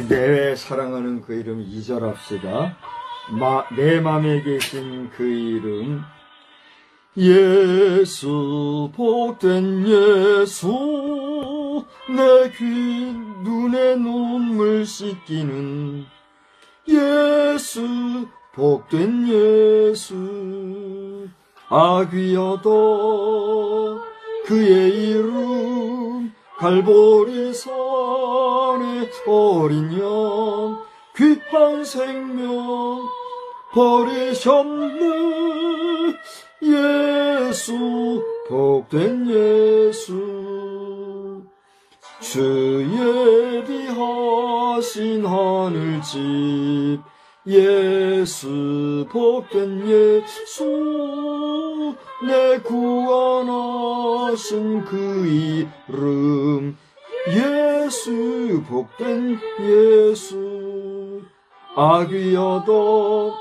내 사랑하는 그 이름 2절 합시다. 내 맘에 계신 그 이름 예수, 복된 예수, 내 귀 눈에 눈물 씻기는 예수, 복된 예수. 아귀여도 그의 이름 갈보리 산에 어린 양 귀한 생명 버리셨네. 예수, 복된 예수. 주 예비하신 하늘집 예수, 복된 예수, 내 구원하신 그 이름 예수, 복된 예수. 아귀여도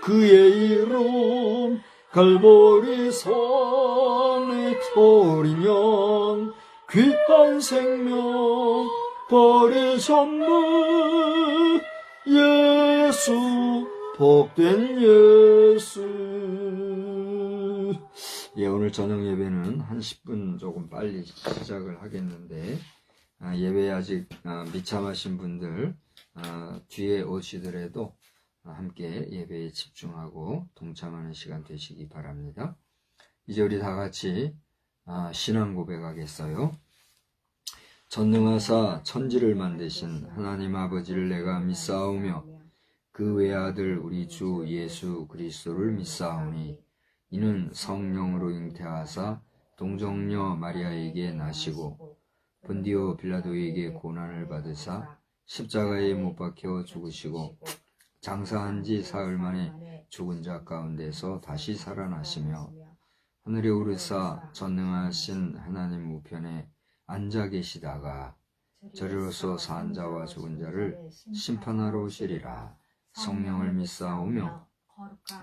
그의 이름 갈보리 산에 어린 양 귀한 생명 버리셨네. 예수, 복된 예수. 오늘 저녁 예배는 한 10분 조금 빨리 시작을 하겠는데 예배에 아직 미참하신 분들 뒤에 오시더라도 함께 예배에 집중하고 동참하는 시간 되시기 바랍니다. 이제 우리 다 같이 신앙 고백하겠어요. 전능하사 천지를 만드신 하나님 아버지를 내가 믿사오며 그 외아들 우리 주 예수 그리스도를 믿사오니 이는 성령으로 잉태하사 동정녀 마리아에게 나시고 본디오 빌라도에게 고난을 받으사 십자가에 못 박혀 죽으시고 장사한 지 사흘 만에 죽은 자 가운데서 다시 살아나시며 하늘에 오르사 전능하신 하나님 우편에 앉아 계시다가 저리로서 산 자와 죽은 자를 심판하러 오시리라. 성령을 믿사오며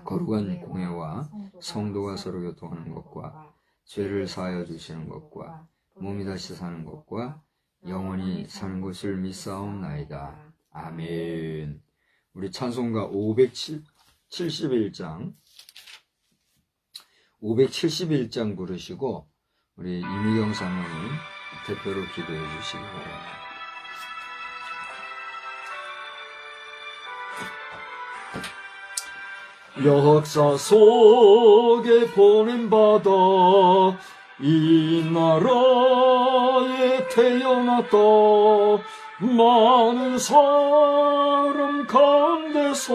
거룩한 공회와 성도가 서로 교통하는 것과 죄를 사하여 주시는 것과 몸이 다시 사는 것과 영원히 사는 것을 믿사옵나이다. 아멘. 우리 찬송가 571장 부르시고 우리 이미경 사모님 대표로 기도해 주시기 바랍니다. 역사 속에 보냄받아 이 나라에 태어났다. 많은 사람 가운데서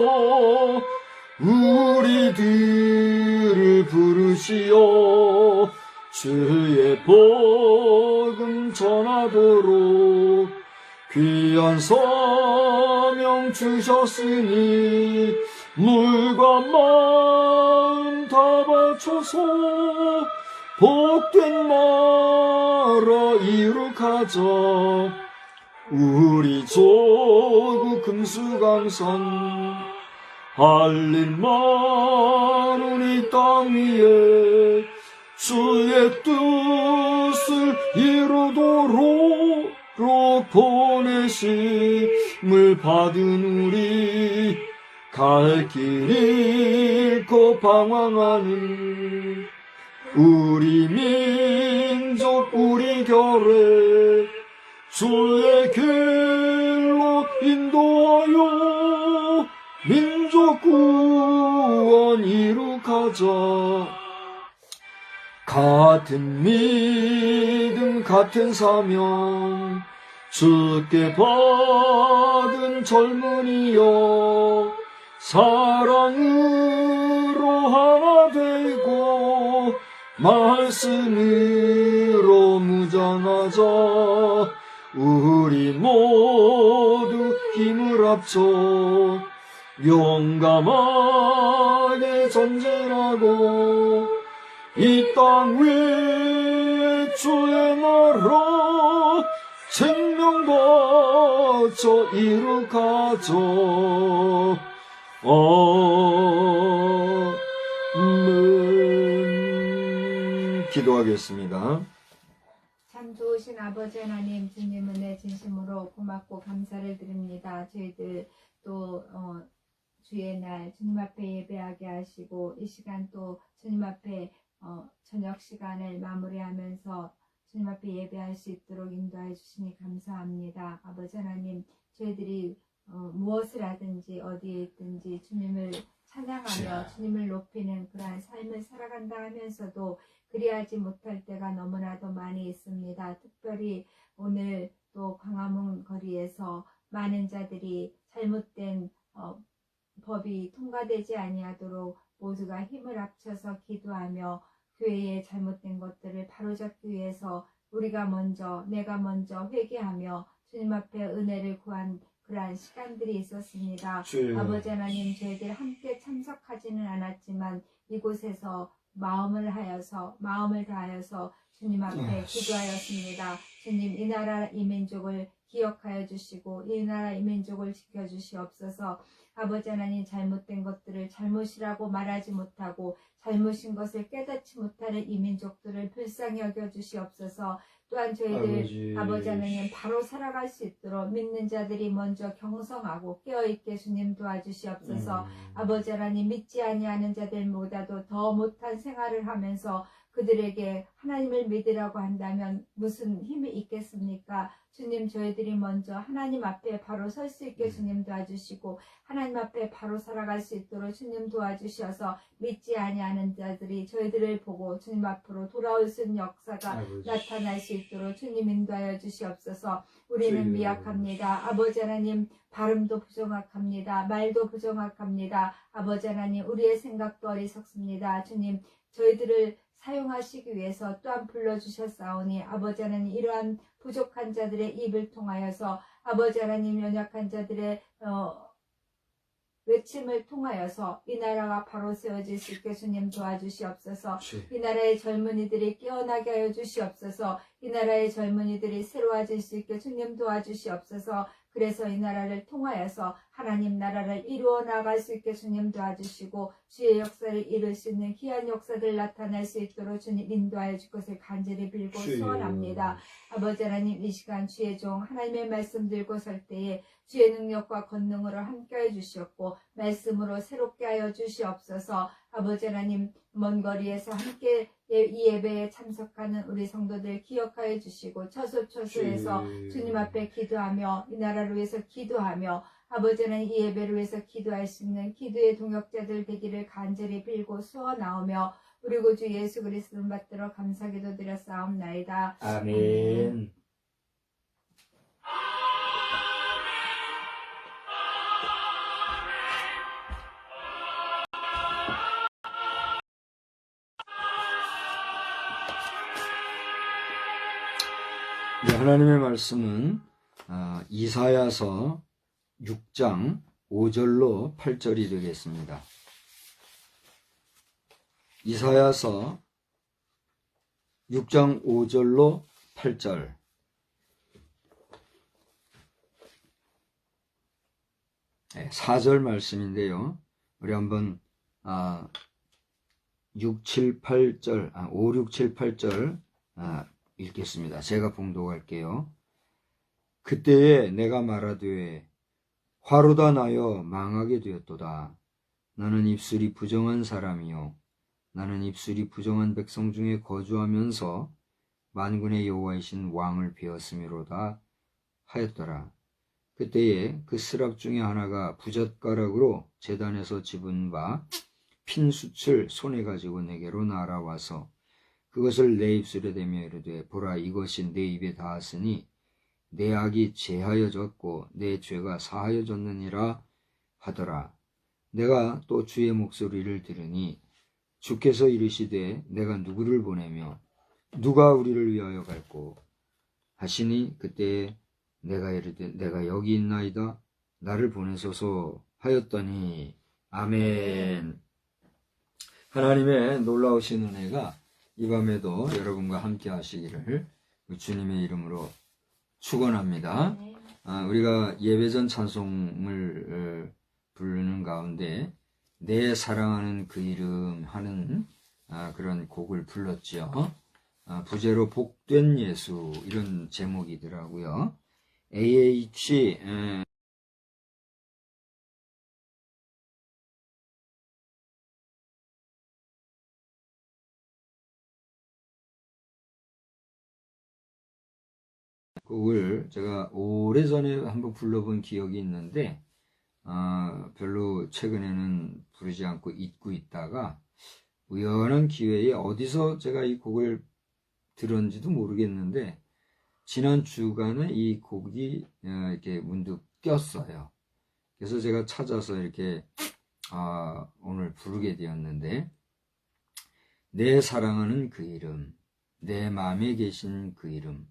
우리들을 부르시어 주의 복음 전하도록 귀한 사명 주셨으니 물과 마음 다 바쳐서 복된 나라 이룩하자. 우리 조국 금수강산 할 일 많은 이 땅 위에 주의 뜻을 이루도록 보내심을 받은 우리 갈 길 잃고 방황하는 우리 민족 우리 결에 주의 길로 인도하여 민족 구원 이룩하자. 같은 믿음 같은 사명 주께 받은 젊은이여 사랑으로 하나 되고 말씀으로 무장하자. 우리 모두 힘을 합쳐 용감하게 전진하고 이 땅 위에 주의 나라 생명 바쳐 이룩하자. 아멘. 기도하겠습니다. 참 좋으신 아버지 하나님, 주님 은혜 진심으로 고맙고 감사를 드립니다. 저희들 또 주의 날 주님 앞에 예배하게 하시고 이 시간 또 주님 앞에 저녁 시간을 마무리하면서 주님 앞에 예배할 수 있도록 인도해 주시니 감사합니다. 아버지 하나님, 저희들이 무엇을 하든지 어디에 있든지 주님을 찬양하며 주님을 높이는 그러한 삶을 살아간다 하면서도 그리하지 못할 때가 너무나도 많이 있습니다. 특별히 오늘 또 광화문 거리에서 많은 자들이 잘못된 법이 통과되지 아니하도록 모두가 힘을 합쳐서 기도하며 교회의 잘못된 것들을 바로잡기 위해서 우리가 먼저 내가 먼저 회개하며 주님 앞에 은혜를 구한 그러한 시간들이 있었습니다. 아버지 하나님, 저희들 함께 참석하지는 않았지만 이곳에서 마음을 다하여서 주님 앞에 기도하였습니다. 주님, 이 나라 이 민족을 기억하여 주시고 이 나라 이 민족을 지켜주시옵소서. 아버지 하나님, 잘못된 것들을 잘못이라고 말하지 못하고 잘못인 것을 깨닫지 못하는 이 민족들을 불쌍히 여겨 주시옵소서. 또한 저희들 아버지 하나님 바로 살아갈 수 있도록 믿는 자들이 먼저 경성하고 깨어있게 주님 도와주시옵소서. 아버지 하나님, 믿지 아니하는 자들보다도 더 못한 생활을 하면서 그들에게 하나님을 믿으라고 한다면 무슨 힘이 있겠습니까? 주님, 저희들이 먼저 하나님 앞에 바로 설 수 있게 주님 도와주시고 하나님 앞에 바로 살아갈 수 있도록 주님 도와주셔서 믿지 아니하는 자들이 저희들을 보고 주님 앞으로 돌아올 수 있는 역사가 나타날 수 있도록 주님 인도하여 주시옵소서. 우리는 미약합니다. 아버지 하나님, 발음도 부정확합니다. 말도 부정확합니다. 아버지 하나님, 우리의 생각도 어리석습니다. 주님, 저희들을 사용하시기 위해서 또한 불러주셨사오니 아버지 하나님, 이러한 부족한 자들의 입을 통하여서 아버지 하나님, 연약한 자들의 외침을 통하여서 이 나라가 바로 세워질 수 있게 주님 도와주시옵소서. 이 나라의 젊은이들이 깨어나게 하여 주시옵소서. 이 나라의 젊은이들이 새로워질 수 있게 주님 도와주시옵소서. 그래서 이 나라를 통하여서 하나님 나라를 이루어 나갈 수 있게 주님 도와주시고 주의 역사를 이룰 수 있는 귀한 역사들 나타날 수 있도록 주님 인도하여 줄 것을 간절히 빌고 소원합니다. 아버지 하나님, 이 시간 주의 종 하나님의 말씀 들고 설 때에 주의 능력과 권능으로 함께해 주시옵고 말씀으로 새롭게 하여 주시옵소서. 아버지 하나님, 먼 거리에서 함께 이 예배에 참석하는 우리 성도들 기억하여 주시고 처소처소에서 주님 앞에 기도하며 이 나라를 위해서 기도하며 아버지는 이 예배를 위해서 기도할 수 있는 기도의 동역자들 되기를 간절히 빌고 수어 나오며 우리 구주 예수 그리스도를 받들어 감사기도 드렸사옵나이다. 아멘. 네, 하나님의 말씀은 이사야서 6장 5절로 8절이 되겠습니다. 이사야서 6장 5절로 8절. 네, 4절 말씀인데요. 우리 한번 6, 7, 8절, 5, 6, 7, 8절 읽겠습니다. 제가 봉독할게요. 그때에 내가 말하되 화로다 나여 망하게 되었도다. 나는 입술이 부정한 사람이요 나는 입술이 부정한 백성 중에 거주하면서 만군의 여호와이신 왕을 베었음이로다 하였더라. 그때에 그 스락 중에 하나가 부젓가락으로 제단에서 집은 바 핀 숯을 손에 가지고 내게로 날아와서 그것을 내 입술에 대며 이르되 보라 이것이 내 입에 닿았으니 내 악이 제하여졌고 내 죄가 사하여졌느니라 하더라. 내가 또 주의 목소리를 들으니 주께서 이르시되 내가 누구를 보내며 누가 우리를 위하여 갈꼬 하시니 그때에 내가 이르되 내가 여기 있나이다 나를 보내소서 하였더니 아멘. 하나님의 놀라우신 은혜가 이 밤에도 여러분과 함께 하시기를 주님의 이름으로 축원합니다. 우리가 예배전 찬송을 부르는 가운데 내 사랑하는 그 이름 하는 그런 곡을 불렀죠. 부제로 복된 예수 이런 제목이더라고요. AH 곡을 제가 오래전에 한번 불러본 기억이 있는데 별로 최근에는 부르지 않고 잊고 있다가 우연한 기회에 어디서 제가 이 곡을 들었는지도 모르겠는데 지난 주간에 이 곡이 이렇게 문득 띄었어요. 그래서 제가 찾아서 이렇게 오늘 부르게 되었는데 내 사랑하는 그 이름 내 마음에 계신 그 이름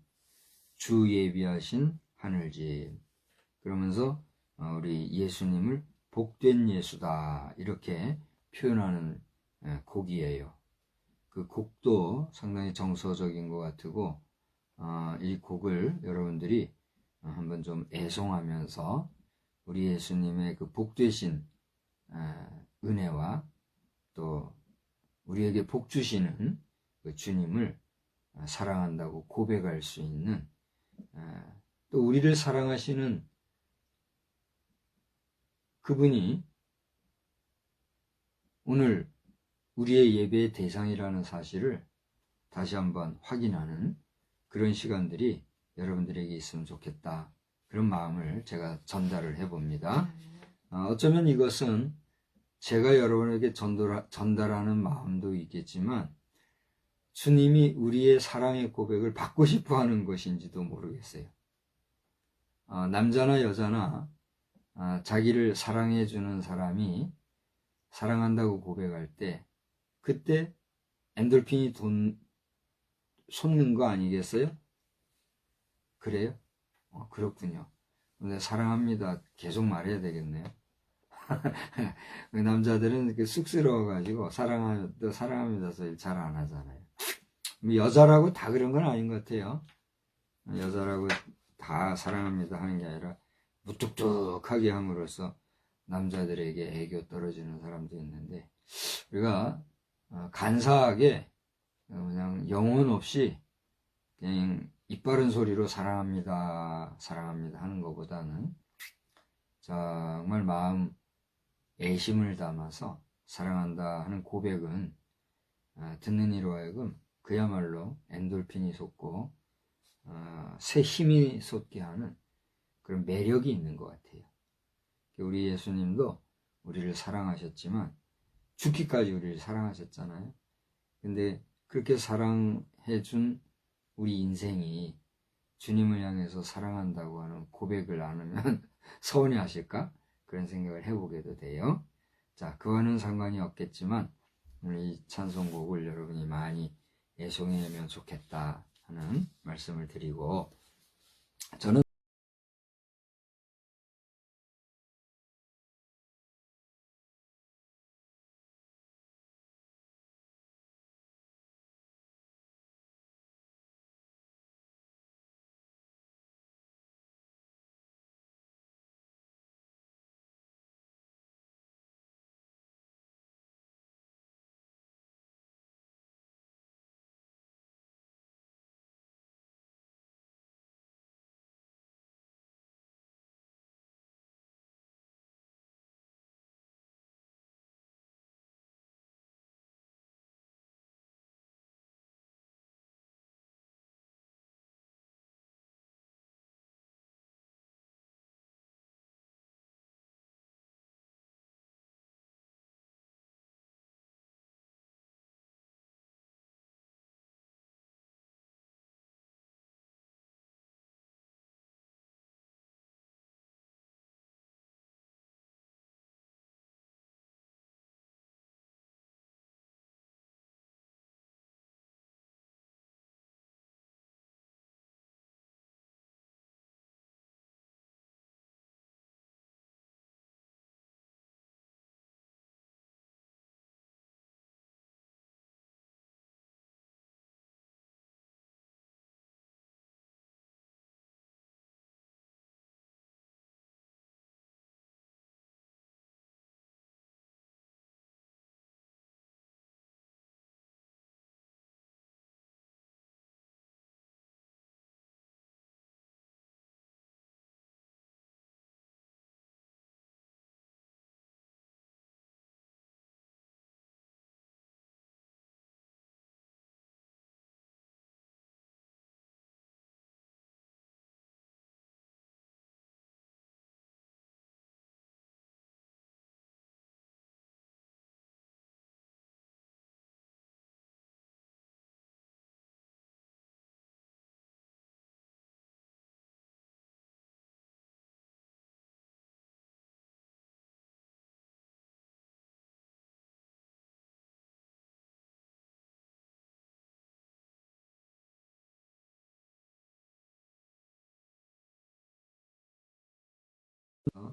주 예비하신 하늘집 그러면서 우리 예수님을 복된 예수다 이렇게 표현하는 곡이에요. 그 곡도 상당히 정서적인 것 같고 이 곡을 여러분들이 한번 좀 애송하면서 우리 예수님의 그 복되신 은혜와 또 우리에게 복 주시는 그 주님을 사랑한다고 고백할 수 있는 또 우리를 사랑하시는 그분이 오늘 우리의 예배의 대상이라는 사실을 다시 한번 확인하는 그런 시간들이 여러분들에게 있으면 좋겠다. 그런 마음을 제가 전달을 해봅니다. 어쩌면 이것은 제가 여러분에게 전달하는 마음도 있겠지만 주님이 우리의 사랑의 고백을 받고 싶어 하는 것인지도 모르겠어요. 남자나 여자나 자기를 사랑해 주는 사람이 사랑한다고 고백할 때 그때 엔돌핀이 솟는 거 아니겠어요? 그래요? 그렇군요. 근데 사랑합니다 계속 말해야 되겠네요. 남자들은 쑥스러워가지고 사랑합니다 소리 잘 안 하잖아요. 여자라고 다 그런 건 아닌 것 같아요. 여자라고 다 사랑합니다 하는 게 아니라 무뚝뚝하게 함으로써 남자들에게 애교 떨어지는 사람도 있는데 우리가 간사하게 그냥 영혼 없이 그냥 입바른 소리로 사랑합니다 하는 것보다는 정말 마음 애심을 담아서 사랑한다 하는 고백은 듣는 이로 하여금 그야말로 엔돌핀이 솟고 새 힘이 솟게 하는 그런 매력이 있는 것 같아요. 우리 예수님도 우리를 사랑하셨지만 죽기까지 우리를 사랑하셨잖아요. 근데 그렇게 사랑해 준 우리 인생이 주님을 향해서 사랑한다고 하는 고백을 안 하면 서운해하실까? 그런 생각을 해보게도 돼요. 자, 그와는 상관이 없겠지만 오늘 이 찬송곡을 여러분이 많이 애송해면 좋겠다 하는 말씀을 드리고, 저는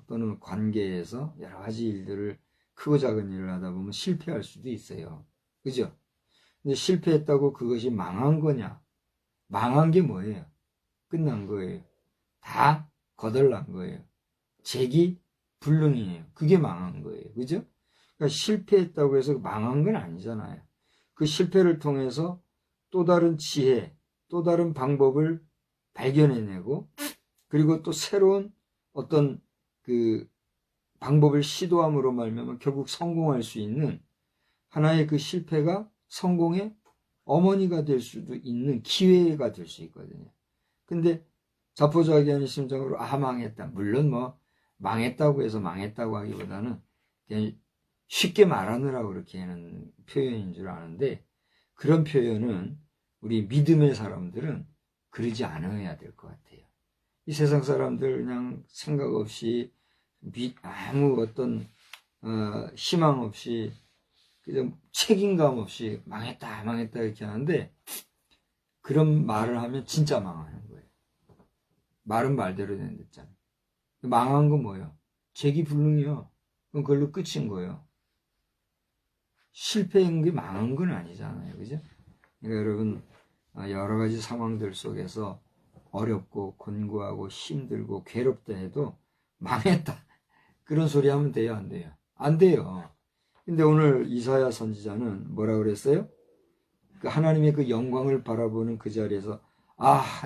또는 관계에서 여러 가지 일들을, 크고 작은 일을 하다 보면 실패할 수도 있어요. 그죠? 근데 실패했다고 그것이 망한 거냐? 망한 게 뭐예요? 끝난 거예요. 다 거덜난 거예요. 재기 불능이에요. 그게 망한 거예요. 그죠? 그러니까 실패했다고 해서 망한 건 아니잖아요. 그 실패를 통해서 또 다른 지혜, 또 다른 방법을 발견해내고, 그리고 또 새로운 어떤 그 방법을 시도함으로 말미암아 결국 성공할 수 있는 하나의 그 실패가 성공의 어머니가 될 수도 있는 기회가 될 수 있거든요. 근데 자포자기하는 심정으로 망했다. 물론 뭐 망했다고 해서 망했다고 하기보다는 그냥 쉽게 말하느라고 그렇게 하는 표현인 줄 아는데, 그런 표현은 우리 믿음의 사람들은 그러지 않아야 될 것 같아요. 이 세상 사람들 그냥 생각 없이 아무 어떤 희망 없이 그냥 책임감 없이 망했다 이렇게 하는데, 그런 말을 하면 진짜 망하는 거예요. 말은 말대로 됐잖아요. 망한 건 뭐예요? 재기불능이요. 그럼 그걸로 끝인 거예요. 실패한 게 망한 건 아니잖아요. 그죠? 그러니까 여러분, 여러 가지 상황들 속에서 어렵고 곤고하고 힘들고 괴롭다 해도 망했다, 그런 소리 하면 돼요, 안 돼요? 안 돼요. 근데 오늘 이사야 선지자는 뭐라 그랬어요? 그 하나님의 그 영광을 바라보는 그 자리에서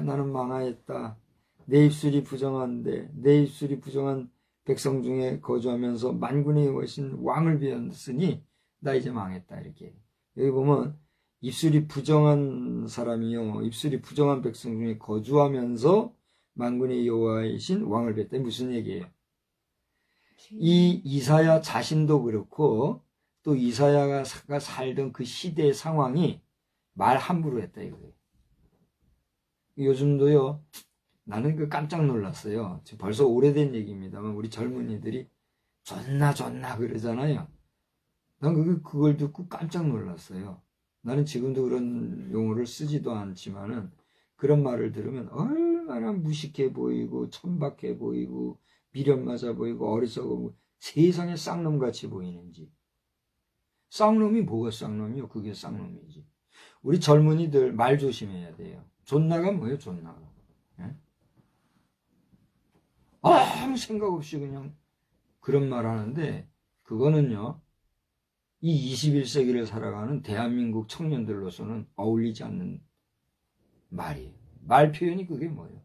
나는 망하였다. 내 입술이 부정한데, 내 입술이 부정한 백성 중에 거주하면서 만군의 여호와신 왕을 비웠으니 나 이제 망했다, 이렇게. 여기 보면 입술이 부정한 사람이요, 입술이 부정한 백성 중에 거주하면서 만군의 여호와이신 왕을 뵀다. 무슨 얘기예요? 이 이사야 자신도 그렇고 또 이사야가 살던 그 시대의 상황이 말 함부로 했다 이거예요. 요즘도요, 나는 깜짝 놀랐어요. 벌써 오래된 얘기입니다만 우리 젊은이들이 존나 그러잖아요. 난 그걸 듣고 깜짝 놀랐어요. 나는 지금도 그런 용어를 쓰지도 않지만은 그런 말을 들으면 얼마나 무식해 보이고 천박해 보이고 미련 맞아 보이고 어리석어 보이고 세상에 쌍놈같이 보이는지. 쌍놈이 뭐가 쌍놈이요? 그게 쌍놈이지. 우리 젊은이들 말 조심해야 돼요. 존나가 뭐예요? 존나가. 예? 아무 생각 없이 그냥 그런 말 하는데 그거는요. 이 21세기를 살아가는 대한민국 청년들로서는 어울리지 않는 말이에요. 말 표현이 그게 뭐예요?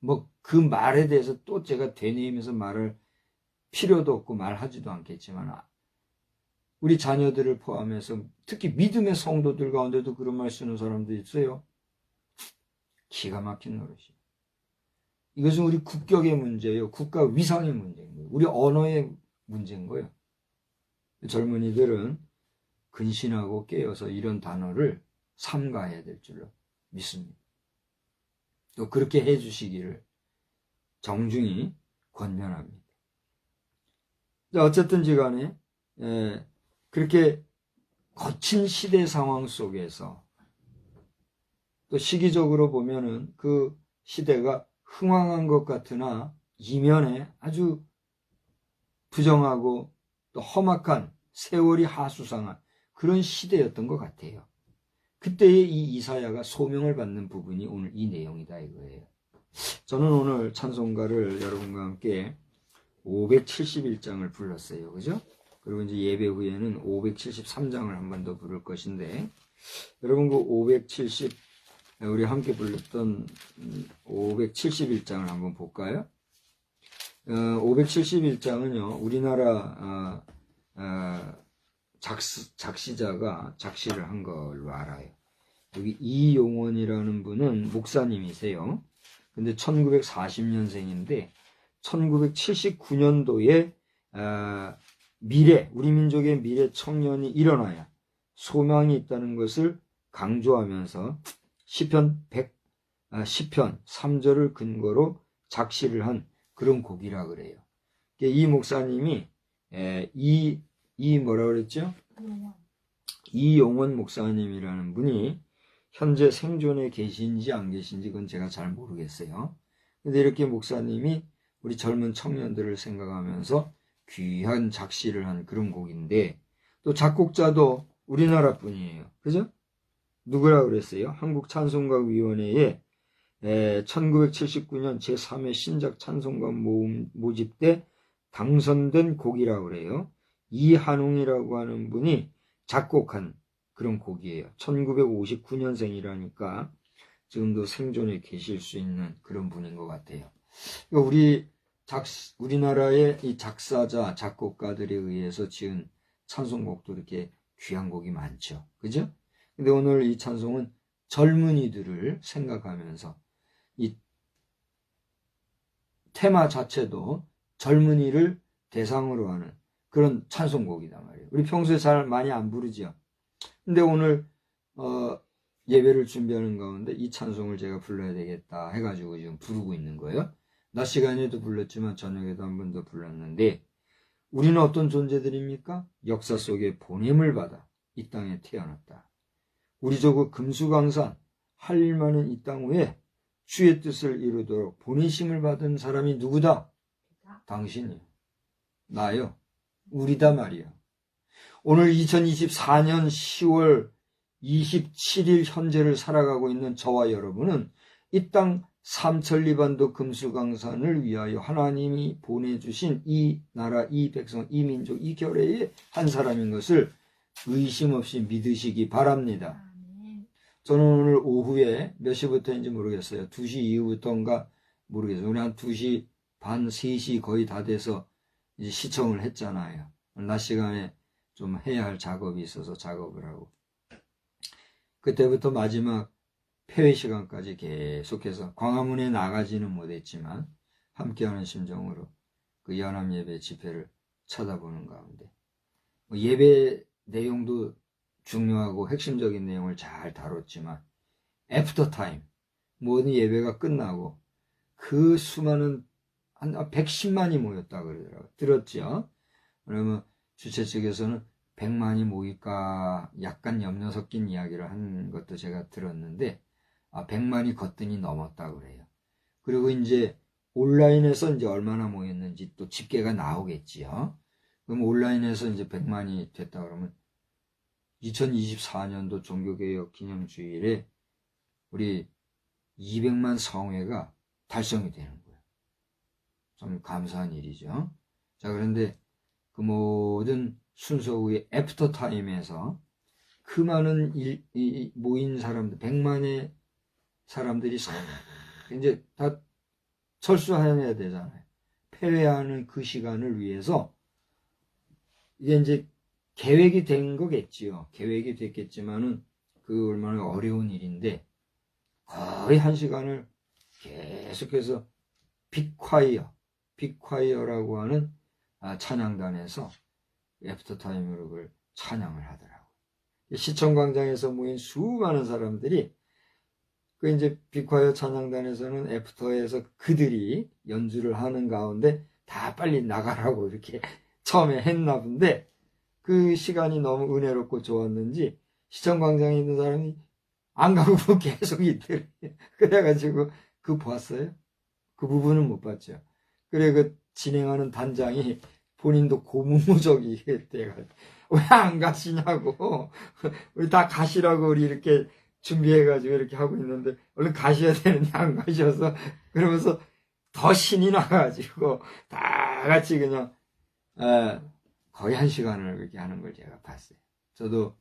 뭐 그 말에 대해서 또 제가 되뇌이면서 말할 필요도 없고 말하지도 않겠지만 우리 자녀들을 포함해서 특히 믿음의 성도들 가운데도 그런 말 쓰는 사람도 있어요. 기가 막힌 노릇이에요. 이것은 우리 국격의 문제예요. 국가 위상의 문제인 거예요. 우리 언어의 문제인 거예요. 젊은이들은 근신하고 깨어서 이런 단어를 삼가해야 될 줄로 믿습니다. 또 그렇게 해주시기를 정중히 권면합니다. 어쨌든지 간에 그렇게 거친 시대 상황 속에서 또 시기적으로 보면은 그 시대가 흥황한 것 같으나 이면에 아주 부정하고 또 험악한 세월이 하수상한 그런 시대였던 것 같아요. 그때에 이 이사야가 소명을 받는 부분이 오늘 이 내용이다 이거예요. 저는 오늘 찬송가를 여러분과 함께 571장을 불렀어요. 그죠? 그리고 이제 예배 후에는 573장을 한 번 더 부를 것인데 여러분 그 570 우리 함께 불렀던 571장을 한번 볼까요? 571장은요. 우리나라 작시자가 작시를 한 걸로 알아요. 여기 이용원이라는 분은 목사님이세요. 근데 1940년생인데 1979년도에 우리 민족의 미래 청년이 일어나야 소망이 있다는 것을 강조하면서 시편 3절을 근거로 작시를 한 그런 곡이라 그래요. 이 목사님이 뭐라 그랬죠? 이용원 목사님이라는 분이 현재 생존에 계신지 안 계신지 그건 제가 잘 모르겠어요. 근데 이렇게 목사님이 우리 젊은 청년들을 생각하면서 귀한 작시를 한 그런 곡인데 또 작곡자도 우리나라 분이에요. 그죠? 누구라 그랬어요? 한국찬송가위원회에 1979년 제3회 신작 찬송가 모집 때 당선된 곡이라고 그래요. 이한웅이라고 하는 분이 작곡한 그런 곡이에요. 1959년생이라니까 지금도 생존에 계실 수 있는 그런 분인 것 같아요. 우리나라의 이 작사자, 작곡가들에 의해서 지은 찬송곡도 이렇게 귀한 곡이 많죠. 그죠? 근데 오늘 이 찬송은 젊은이들을 생각하면서 이 테마 자체도 젊은이를 대상으로 하는 그런 찬송곡이단 말이에요. 우리 평소에 잘 많이 안 부르죠. 근데 오늘 예배를 준비하는 가운데 이 찬송을 제가 불러야 되겠다 해가지고 지금 부르고 있는 거예요. 낮 시간에도 불렀지만 저녁에도 한 번 더 불렀는데 우리는 어떤 존재들입니까? 역사 속에 보냄을 받아 이 땅에 태어났다. 우리 조국 금수강산 할 일 많은 이 땅 위에 주의 뜻을 이루도록 보내심을 받은 사람이 누구다? 당신이요. 나요. 우리다 말이야. 오늘 2024년 10월 27일 현재를 살아가고 있는 저와 여러분은 이 땅 삼천리반도 금수강산을 위하여 하나님이 보내주신 이 나라, 이 백성, 이 민족, 이 결의의 한 사람인 것을 의심 없이 믿으시기 바랍니다. 저는 오늘 오후에 몇 시부터인지 모르겠어요. 2시 이후부터인가 모르겠어요. 우리 한 2시 반, 3시 거의 다 돼서 이제 시청을 했잖아요. 낮 시간에 좀 해야 할 작업이 있어서 작업을 하고. 그때부터 마지막 폐회 시간까지 계속해서 광화문에 나가지는 못했지만 함께하는 심정으로 그 연합예배 집회를 쳐다보는 가운데 예배 내용도 중요하고 핵심적인 내용을 잘 다뤘지만 애프터 타임 모든 예배가 끝나고 그 수많은 한 110만이 모였다 그러더라고요. 들었죠? 그러면 주최 측에서는 100만이 모일까 약간 염려 섞인 이야기를 한 것도 제가 들었는데 100만이 거뜬히 넘었다 그래요. 그리고 이제 온라인에서 이제 얼마나 모였는지 또 집계가 나오겠지요. 그럼 온라인에서 이제 100만이 됐다 그러면 2024년도 종교개혁 기념주일에 우리 200만 성회가 달성이 되는 거예요. 참 감사한 일이죠. 자, 그런데 그 모든 순서 후에 애프터 타임에서 그 많은 모인 사람들, 100만의 사람들이 이제 다 철수해야 되잖아요. 폐회하는 그 시간을 위해서 이게 이제 계획이 된 거겠지요. 계획이 됐겠지만은 그 얼마나 어려운 일인데 거의 1시간을 계속해서 빅콰이어라고 하는 찬양단에서 애프터타임으로 그걸 찬양을 하더라고요. 시청광장에서 모인 수많은 사람들이 그 이제 빅콰이어 찬양단에서는 애프터에서 그들이 연주를 하는 가운데 다 빨리 나가라고 이렇게 처음에 했나 본데 그 시간이 너무 은혜롭고 좋았는지 시청광장에 있는 사람이 안 가고 계속 있더래요. 그래가지고 그거 봤어요? 그 부분은 못 봤죠. 그래 그 진행하는 단장이 본인도 고무무적이 때가 왜 안 가시냐고 우리 다 가시라고 우리 이렇게 준비해가지고 이렇게 하고 있는데 얼른 가셔야 되는데 안 가셔서 그러면서 더 신이 나가지고 다 같이 그냥 거의 1시간을 그렇게 하는 걸 제가 봤어요. 저도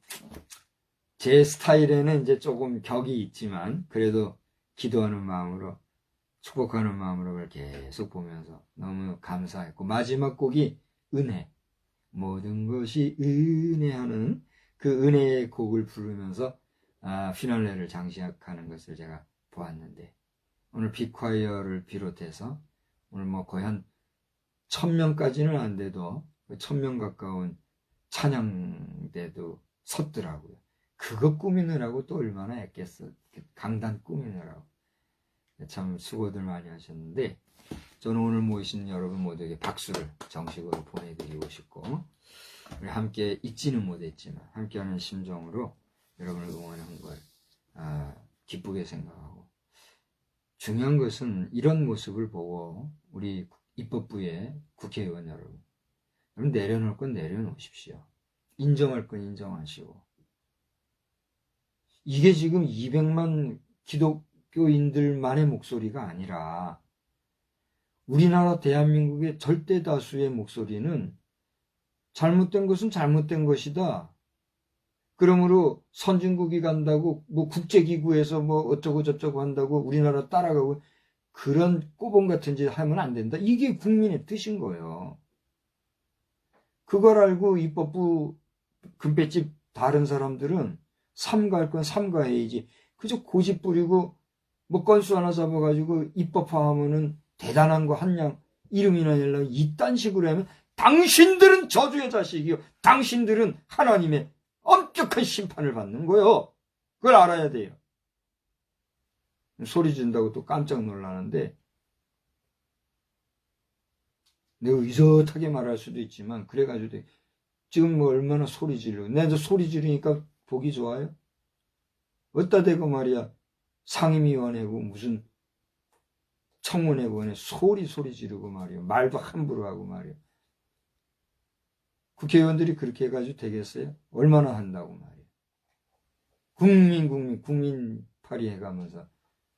제 스타일에는 이제 조금 격이 있지만 그래도 기도하는 마음으로 축복하는 마음으로 그걸 계속 보면서 너무 감사했고 마지막 곡이 은혜 모든 것이 은혜하는 그 은혜의 곡을 부르면서 피날레를 장식하는 것을 제가 보았는데 오늘 빅콰이어를 비롯해서 오늘 뭐 거의 한 1000명까지는 안 돼도 1000명 가까운 찬양대도 섰더라고요. 그거 꾸미느라고 또 얼마나 애겠어. 강단 꾸미느라고. 참 수고들 많이 하셨는데 저는 오늘 모이신 여러분 모두에게 박수를 정식으로 보내드리고 싶고 우리 함께 잊지는 못했지만 함께하는 심정으로 여러분을 응원한 걸 기쁘게 생각하고 중요한 것은 이런 모습을 보고 우리 입법부의 국회의원 여러분 내려놓을 건 내려놓으십시오. 인정할 건 인정하시고 이게 지금 200만 기독교인들만의 목소리가 아니라 우리나라 대한민국의 절대 다수의 목소리는 잘못된 것은 잘못된 것이다. 그러므로 선진국이 간다고 뭐 국제기구에서 뭐 어쩌고 저쩌고 한다고 우리나라 따라가고 그런 꼬봉 같은 짓 하면 안 된다. 이게 국민의 뜻인 거예요. 그걸 알고 입법부 금배집 다른 사람들은 삼가할 건 삼가해야지. 그저 고집 부리고 뭐 건수 하나 잡아가지고 입법화하면은 대단한 거 한양 이름이나 내려고 이딴 식으로 하면 당신들은 저주의 자식이요. 당신들은 하나님의 엄격한 심판을 받는 거예요. 그걸 알아야 돼요. 소리 지른다고 또 깜짝 놀라는데 내가 의젓하게 말할 수도 있지만 그래가지고 지금 뭐 얼마나 소리 지르고 내가 소리 지르니까 보기 좋아요? 어디다 대고 말이야 상임위원회고 무슨 청문회원회 소리 지르고 말이야 말도 함부로 하고 말이야 국회의원들이 그렇게 해가지고 되겠어요? 얼마나 한다고 말이야 국민팔이 해가면서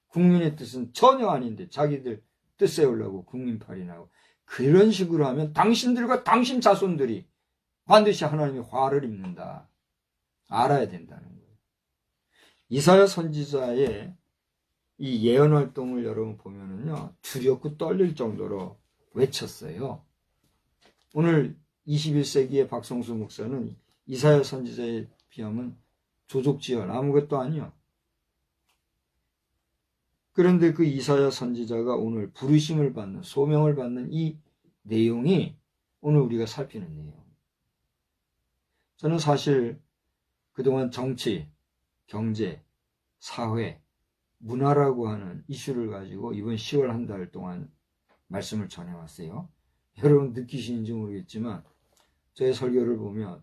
국민의 뜻은 전혀 아닌데 자기들 뜻 세우려고 국민팔이 나고 그런 식으로 하면 당신들과 당신 자손들이 반드시 하나님의 화를 입는다. 알아야 된다는 거예요. 이사야 선지자의 이 예언 활동을 여러분 보면은요, 두렵고 떨릴 정도로 외쳤어요. 오늘 21세기의 박성수 목사는 이사야 선지자에 비하면 조족지연 아무것도 아니요. 그런데 그 이사야 선지자가 오늘 부르심을 받는, 소명을 받는 이 내용이 오늘 우리가 살피는 내용. 저는 사실 그동안 정치, 경제, 사회, 문화라고 하는 이슈를 가지고 이번 10월 한 달 동안 말씀을 전해왔어요. 여러분 느끼시는지 모르겠지만 저의 설교를 보면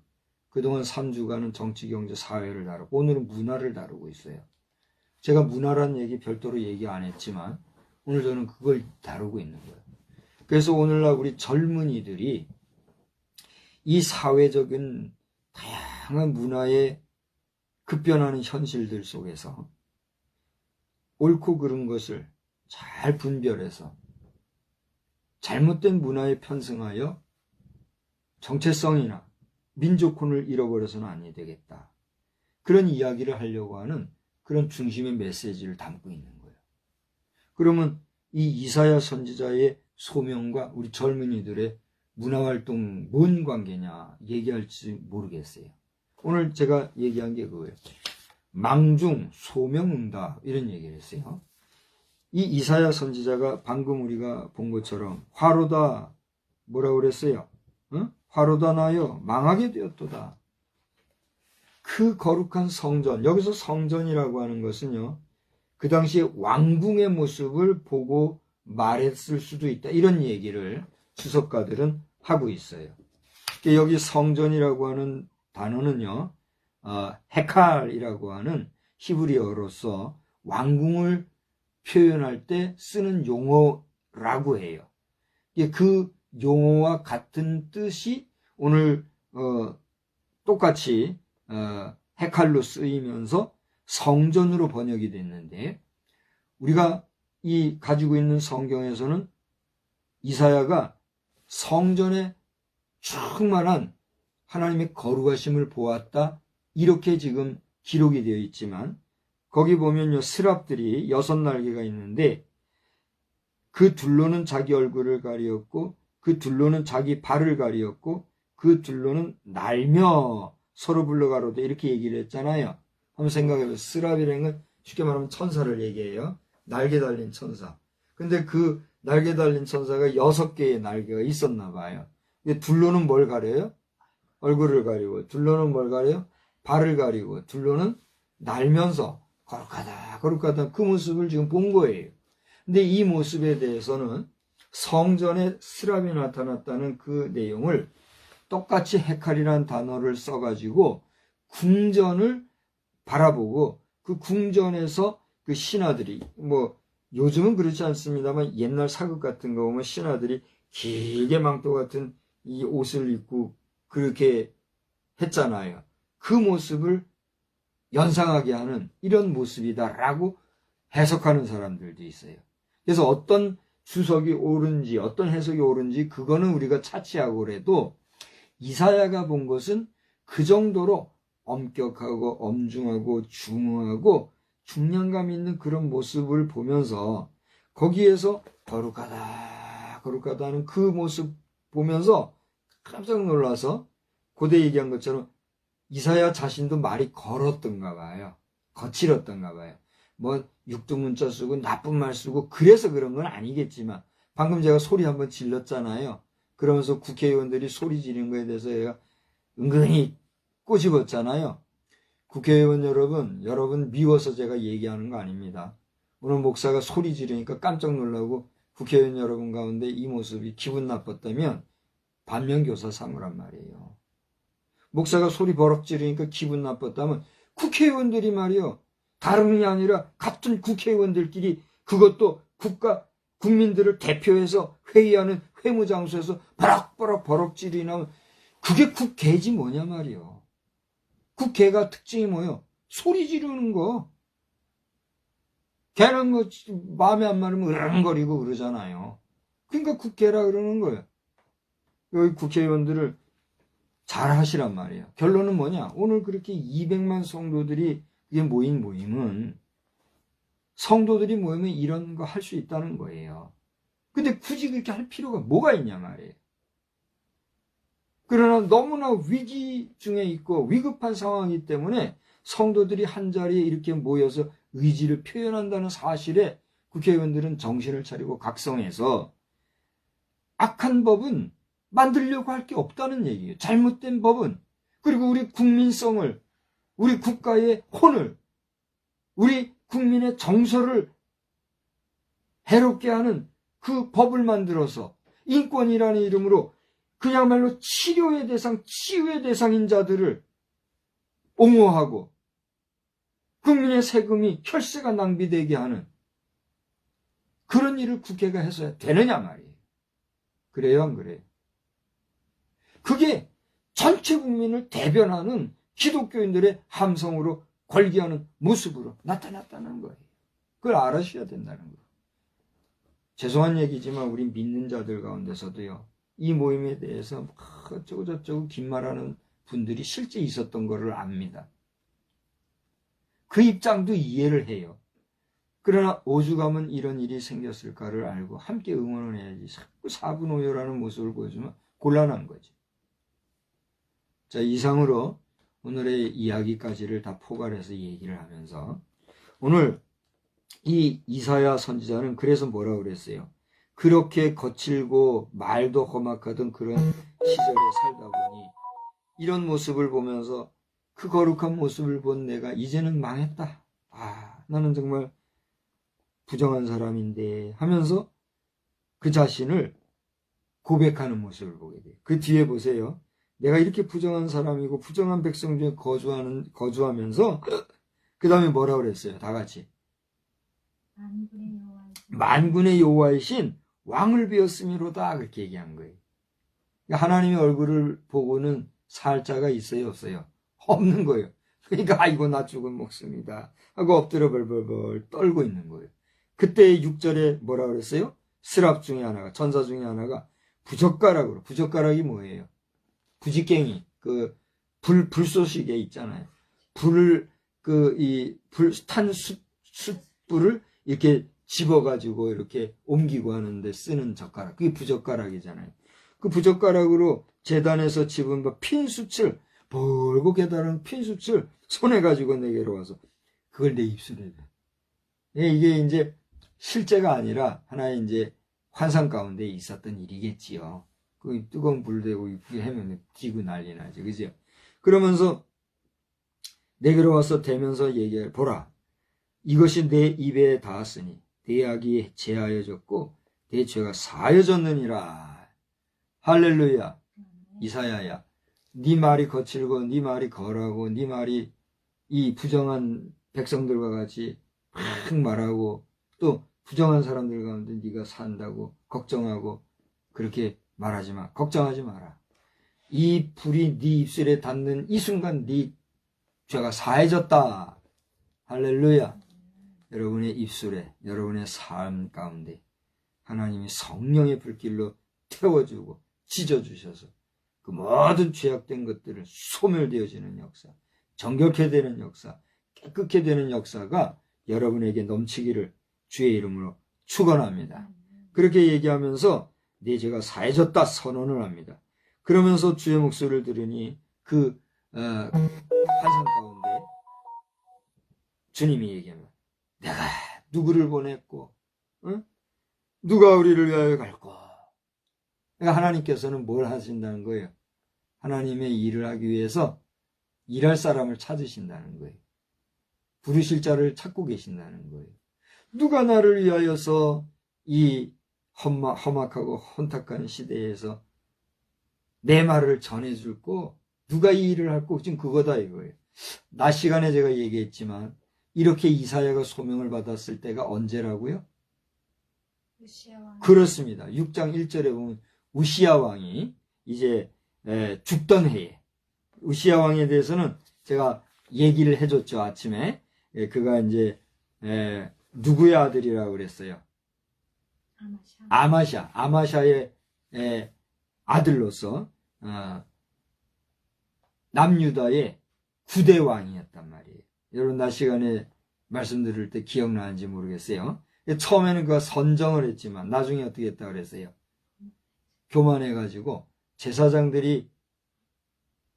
그동안 3주간은 정치, 경제, 사회를 다루고 오늘은 문화를 다루고 있어요. 제가 문화란 얘기 별도로 얘기 안 했지만 오늘 저는 그걸 다루고 있는 거예요. 그래서 오늘날 우리 젊은이들이 이 사회적인 다양한 문화의 급변하는 현실들 속에서 옳고 그른 것을 잘 분별해서 잘못된 문화에 편승하여 정체성이나 민족혼을 잃어버려서는 아니 되겠다. 그런 이야기를 하려고 하는 그런 중심의 메시지를 담고 있는 거예요. 그러면 이 이사야 선지자의 소명과 우리 젊은이들의 문화활동 뭔 관계냐 얘기할지 모르겠어요. 오늘 제가 얘기한 게 그거예요. 망중, 소명응답 이런 얘기를 했어요. 이 이사야 선지자가 방금 우리가 본 것처럼 화로다 뭐라고 그랬어요? 화로다 나여 망하게 되었도다. 그 거룩한 성전, 여기서 성전이라고 하는 것은요, 그 당시에 왕궁의 모습을 보고 말했을 수도 있다. 이런 얘기를 주석가들은 하고 있어요. 여기 성전이라고 하는 단어는요, 헤칼이라고 하는 히브리어로서 왕궁을 표현할 때 쓰는 용어라고 해요. 그 용어와 같은 뜻이 오늘 똑같이 헤칼로 쓰이면서 성전으로 번역이 됐는데 우리가 이 가지고 있는 성경에서는 이사야가 성전에 충만한 하나님의 거룩하심을 보았다 이렇게 지금 기록이 되어 있지만 거기 보면요 스랍들이 6날개가 있는데 그 둘로는 자기 얼굴을 가리었고 그 둘로는 자기 발을 가리었고 그 둘로는 날며 서로 불러가로되 이렇게 얘기를 했잖아요. 한번 생각해보세요. 스랍이라는 건 쉽게 말하면 천사를 얘기해요. 날개 달린 천사. 근데 그 날개 달린 천사가 6개의 날개가 있었나 봐요. 둘로는 뭘 가려요? 얼굴을 가리고 둘로는 뭘 가려요? 발을 가리고 둘로는 날면서 거룩하다 거룩하다 그 모습을 지금 본 거예요. 근데 이 모습에 대해서는 성전에 스랍이 나타났다는 그 내용을 똑같이 헤칼이라는 단어를 써가지고 궁전을 바라보고 그 궁전에서 그 신하들이 뭐 요즘은 그렇지 않습니다만 옛날 사극 같은 거 보면 신하들이 길게 망토 같은 이 옷을 입고 그렇게 했잖아요. 그 모습을 연상하게 하는 이런 모습이다라고 해석하는 사람들도 있어요. 그래서 어떤 주석이 옳은지 어떤 해석이 옳은지 그거는 우리가 차치하고 그래도 이사야가 본 것은 그 정도로 엄격하고 엄중하고 중후하고 중량감 있는 그런 모습을 보면서 거기에서 거룩하다 거룩하다는 그 모습 보면서 깜짝 놀라서 고대 얘기한 것처럼 이사야 자신도 말이 걸었던가 봐요. 거칠었던가 봐요. 뭐 육두문자 쓰고 나쁜 말 쓰고 그래서 그런 건 아니겠지만 방금 제가 소리 한번 질렀잖아요. 그러면서 국회의원들이 소리 지르는 거에 대해서 얘가 은근히 꼬집었잖아요. 국회의원 여러분 미워서 제가 얘기하는 거 아닙니다. 오늘 목사가 소리 지르니까 깜짝 놀라고 국회의원 여러분 가운데 이 모습이 기분 나빴다면 반면교사 삼으란 말이에요. 목사가 소리 버럭 지르니까 기분 나빴다면 국회의원들이 말이요. 다름이 아니라 같은 국회의원들끼리 그것도 국민들을 대표해서 회의하는 회무장소에서 버럭 지르면 그게 국회지 뭐냐 말이요. 국회가 특징이 뭐예요? 소리 지르는 거. 걔는 뭐 마음에 안 맞으면 으르렁거리고 그러잖아요. 그러니까 국회라 그러는 거예요. 여기 국회의원들을 잘 하시란 말이에요. 결론은 뭐냐? 오늘 그렇게 200만 성도들이 그게 모인 모임은 성도들이 모이면 이런 거 할 수 있다는 거예요. 근데 굳이 그렇게 할 필요가 뭐가 있냐 말이에요. 그러나 너무나 위기 중에 있고 위급한 상황이기 때문에 성도들이 한 자리에 이렇게 모여서 의지를 표현한다는 사실에 국회의원들은 정신을 차리고 각성해서 악한 법은 만들려고 할 게 없다는 얘기예요. 잘못된 법은. 그리고 우리 국민성을, 우리 국가의 혼을, 우리 국민의 정서를 해롭게 하는 그 법을 만들어서 인권이라는 이름으로 그야말로 치료의 대상, 치유의 대상인 자들을 옹호하고 국민의 세금이 혈세가 낭비되게 하는 그런 일을 국회가 해서야 되느냐 말이에요. 그래요, 안 그래요? 그게 전체 국민을 대변하는 기독교인들의 함성으로 걸기하는 모습으로 나타났다는 거예요. 그걸 알아셔야 된다는 거예요. 죄송한 얘기지만 우리 믿는 자들 가운데서도요, 이 모임에 대해서 어쩌고 저쩌고 긴 말하는 분들이 실제 있었던 거를 압니다. 그 입장도 이해를 해요. 그러나 오죽하면 이런 일이 생겼을까를 알고 함께 응원을 해야지. 자꾸 사분오열하는 모습을 보여주면 곤란한 거죠. 자, 이상으로 오늘의 이야기까지를 다 포괄해서 얘기를 하면서 오늘 이 이사야 선지자는 그래서 뭐라고 그랬어요? 그렇게 거칠고 말도 험악하던 그런 시절에 살다 보니 이런 모습을 보면서 그 거룩한 모습을 본 내가 이제는 망했다. 나는 정말 부정한 사람인데 하면서 그 자신을 고백하는 모습을 보게 돼요. 그 뒤에 보세요. 내가 이렇게 부정한 사람이고 부정한 백성 중에 거주하면서 그 다음에 뭐라고 그랬어요? 다 같이. 만군의 여호와이신 왕을 비었음이로다. 그렇게 얘기한 거예요. 하나님의 얼굴을 보고는 살 자가 있어요, 없어요? 없는 거예요. 그러니까 아이고 나 죽은 목숨이다 하고 엎드려 벌벌벌 떨고 있는 거예요. 그때 6절에 뭐라 그랬어요? 스랍 중에 하나가, 천사 중에 하나가 부젓가락으로, 부젓가락이 뭐예요? 부지깽이, 그 불쏘시개 있잖아요. 불을 탄 숯불을 이렇게 집어가지고 이렇게 옮기고 하는데 쓰는 젓가락, 그게 부젓가락이잖아요. 그 부젓가락으로 제단에서 집은 핀숯을, 벌고 깨달은 핀숯을 손에 가지고 내게로 와서 그걸 내 입술에 대. 이게 이제 실제가 아니라 하나의 이제 환상 가운데 있었던 일이겠지요. 그 뜨거운 불 대고 그 해면에 뛰고 난리 나죠. 그죠? 그러면서 내게로 와서 대면서 얘기해. 보라. 이것이 내 입에 닿았으니 내 악이 제하여졌고 내 죄가 사여졌느니라. 할렐루야. 이사야야. 네 말이 거칠고 네 말이 거라고 네 말이 이 부정한 백성들과 같이 막 말하고 또 부정한 사람들 가운데 네가 산다고 걱정하고 그렇게 말하지 마. 걱정하지 마라. 이 불이 네 입술에 닿는 이 순간 네 죄가 사해졌다. 할렐루야. 여러분의 입술에, 여러분의 삶 가운데 하나님이 성령의 불길로 태워주고 찢어주셔서 그 모든 죄악된 것들을 소멸되어지는 역사, 정결케 되는 역사, 깨끗게 되는 역사가 여러분에게 넘치기를 주의 이름으로 축원합니다. 그렇게 얘기하면서 내 죄가 사해졌다 선언을 합니다. 그러면서 주의 목소리를 들으니 그 환상 가운데 주님이 얘기합니다. 내가 누구를 보냈고 누가 우리를 위하여 갈고. 그러니까 하나님께서는 뭘 하신다는 거예요? 하나님의 일을 하기 위해서 일할 사람을 찾으신다는 거예요. 부르실 자를 찾고 계신다는 거예요. 누가 나를 위하여서 이 험악하고 혼탁한 시대에서 내 말을 전해줄고 누가 이 일을 할고 지금 그거다 이거예요. 낮 시간에 제가 얘기했지만 이렇게 이사야가 소명을 받았을 때가 언제라고요? 우시아 왕. 그렇습니다. 6장 1절에 보면 우시아 왕이 이제 죽던 해에 우시아 왕에 대해서는 제가 얘기를 해줬죠. 아침에 그가 이제 누구의 아들이라고 그랬어요? 아마샤의 아들로서 남유다의 9대 왕이었단 말이에요. 여러분 낮 시간에 말씀드릴 때 기억나는지 모르겠어요. 처음에는 그가 선정을 했지만 나중에 어떻게 했다고 그랬어요? 교만해가지고 제사장들이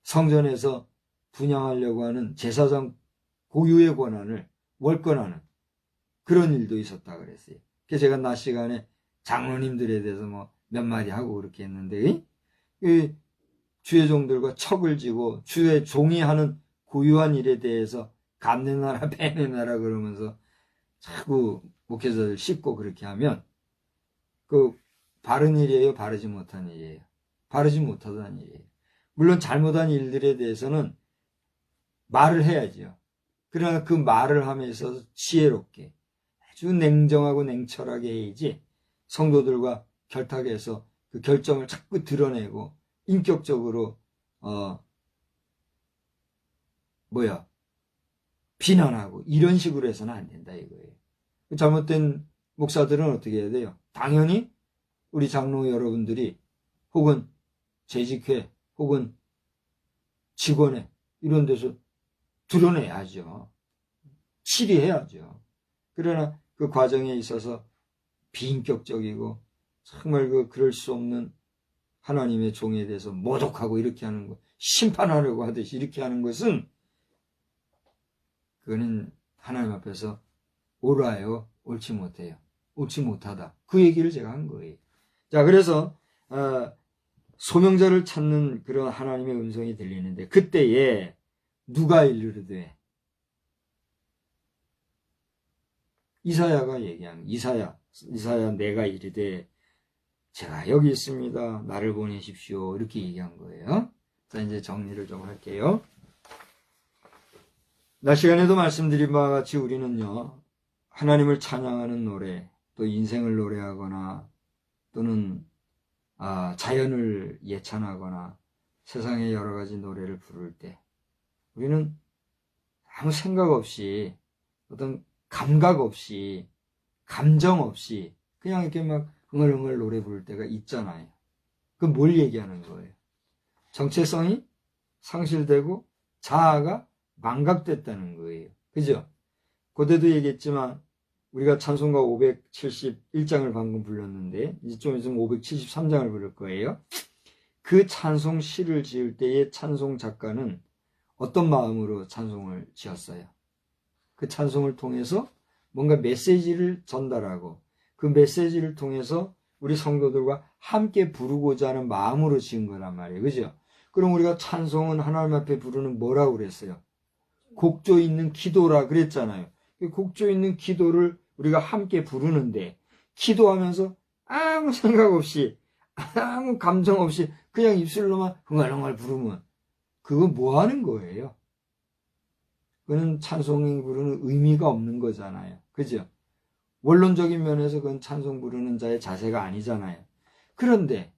성전에서 분향하려고 하는 제사장 고유의 권한을 월권하는 그런 일도 있었다고 그랬어요. 그래서 제가 낮 시간에 장로님들에 대해서 뭐 몇 마디 하고 그렇게 했는데, 이 주의 종들과 척을 지고 주의 종이 하는 고유한 일에 대해서 감내나라 배내나라 그러면서 자꾸 목회자들 씹고 그렇게 하면 그 바른 일이에요, 바르지 못한 일이에요? 바르지 못하다는 일이에요. 물론 잘못한 일들에 대해서는 말을 해야죠. 그러나 그 말을 함에 있어서 지혜롭게 아주 냉정하고 냉철하게 해야지 성도들과 결탁해서 그 결점을 자꾸 드러내고 인격적으로 비난하고 이런 식으로 해서는 안 된다 이거예요. 잘못된 목사들은 어떻게 해야 돼요? 당연히 우리 장로 여러분들이 혹은 재직회 혹은 직원회 이런 데서 드러내야죠. 치리해야죠. 그러나 그 과정에 있어서 비인격적이고 정말 그럴 수 없는 하나님의 종에 대해서 모독하고 이렇게 하는 것, 심판하려고 하듯이 이렇게 하는 것은 그거는 하나님 앞에서 옳아요, 옳지 못해요. 옳지 못하다. 그 얘기를 제가 한 거예요. 자, 그래서 소명자를 찾는 그런 하나님의 음성이 들리는데 그때에 누가 이르르되 이사야가 얘기한 이사야 내가 이르되 제가 여기 있습니다. 나를 보내십시오. 이렇게 얘기한 거예요. 자, 이제 정리를 좀 할게요. 낮 시간에도 말씀드린 바와 같이 우리는요, 하나님을 찬양하는 노래, 또 인생을 노래하거나, 또는, 자연을 예찬하거나, 세상의 여러 가지 노래를 부를 때, 우리는 아무 생각 없이, 어떤 감각 없이, 감정 없이, 그냥 이렇게 막 흥얼흥얼 노래 부를 때가 있잖아요. 그건 뭘 얘기하는 거예요? 정체성이 상실되고 자아가 망각됐다는 거예요. 그죠? 그때도 얘기했지만 우리가 찬송가 571장을 방금 불렀는데 이제 좀 있으면 573장을 부를 거예요. 그 찬송 시를 지을 때의 찬송 작가는 어떤 마음으로 찬송을 지었어요? 그 찬송을 통해서 뭔가 메시지를 전달하고 그 메시지를 통해서 우리 성도들과 함께 부르고자 하는 마음으로 지은 거란 말이에요. 그죠? 그럼 우리가 찬송은 하나님 앞에 부르는 뭐라고 그랬어요? 곡조 있는 기도라 그랬잖아요. 곡조 있는 기도를 우리가 함께 부르는데 기도하면서 아무 생각 없이 아무 감정 없이 그냥 입술로만 흥얼흥얼 부르면 그건 뭐 하는 거예요? 그건 찬송이 부르는 의미가 없는 거잖아요. 그죠? 원론적인 면에서 그건 찬송 부르는 자의 자세가 아니잖아요. 그런데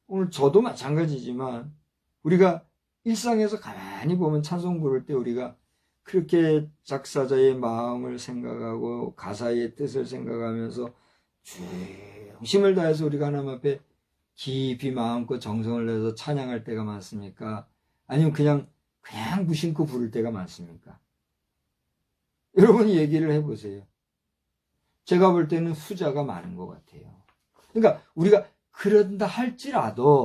오늘 저도 마찬가지지만 우리가 일상에서 가만히 보면 찬송 부를 때 우리가 그렇게 작사자의 마음을 생각하고 가사의 뜻을 생각하면서 중심을 다해서 우리가 하나님 앞에 깊이 마음껏 정성을 내서 찬양할 때가 많습니까? 아니면 그냥 무심코 부를 때가 많습니까? 여러분이 얘기를 해보세요. 제가 볼 때는 후자가 많은 것 같아요. 그러니까 우리가 그런다 할지라도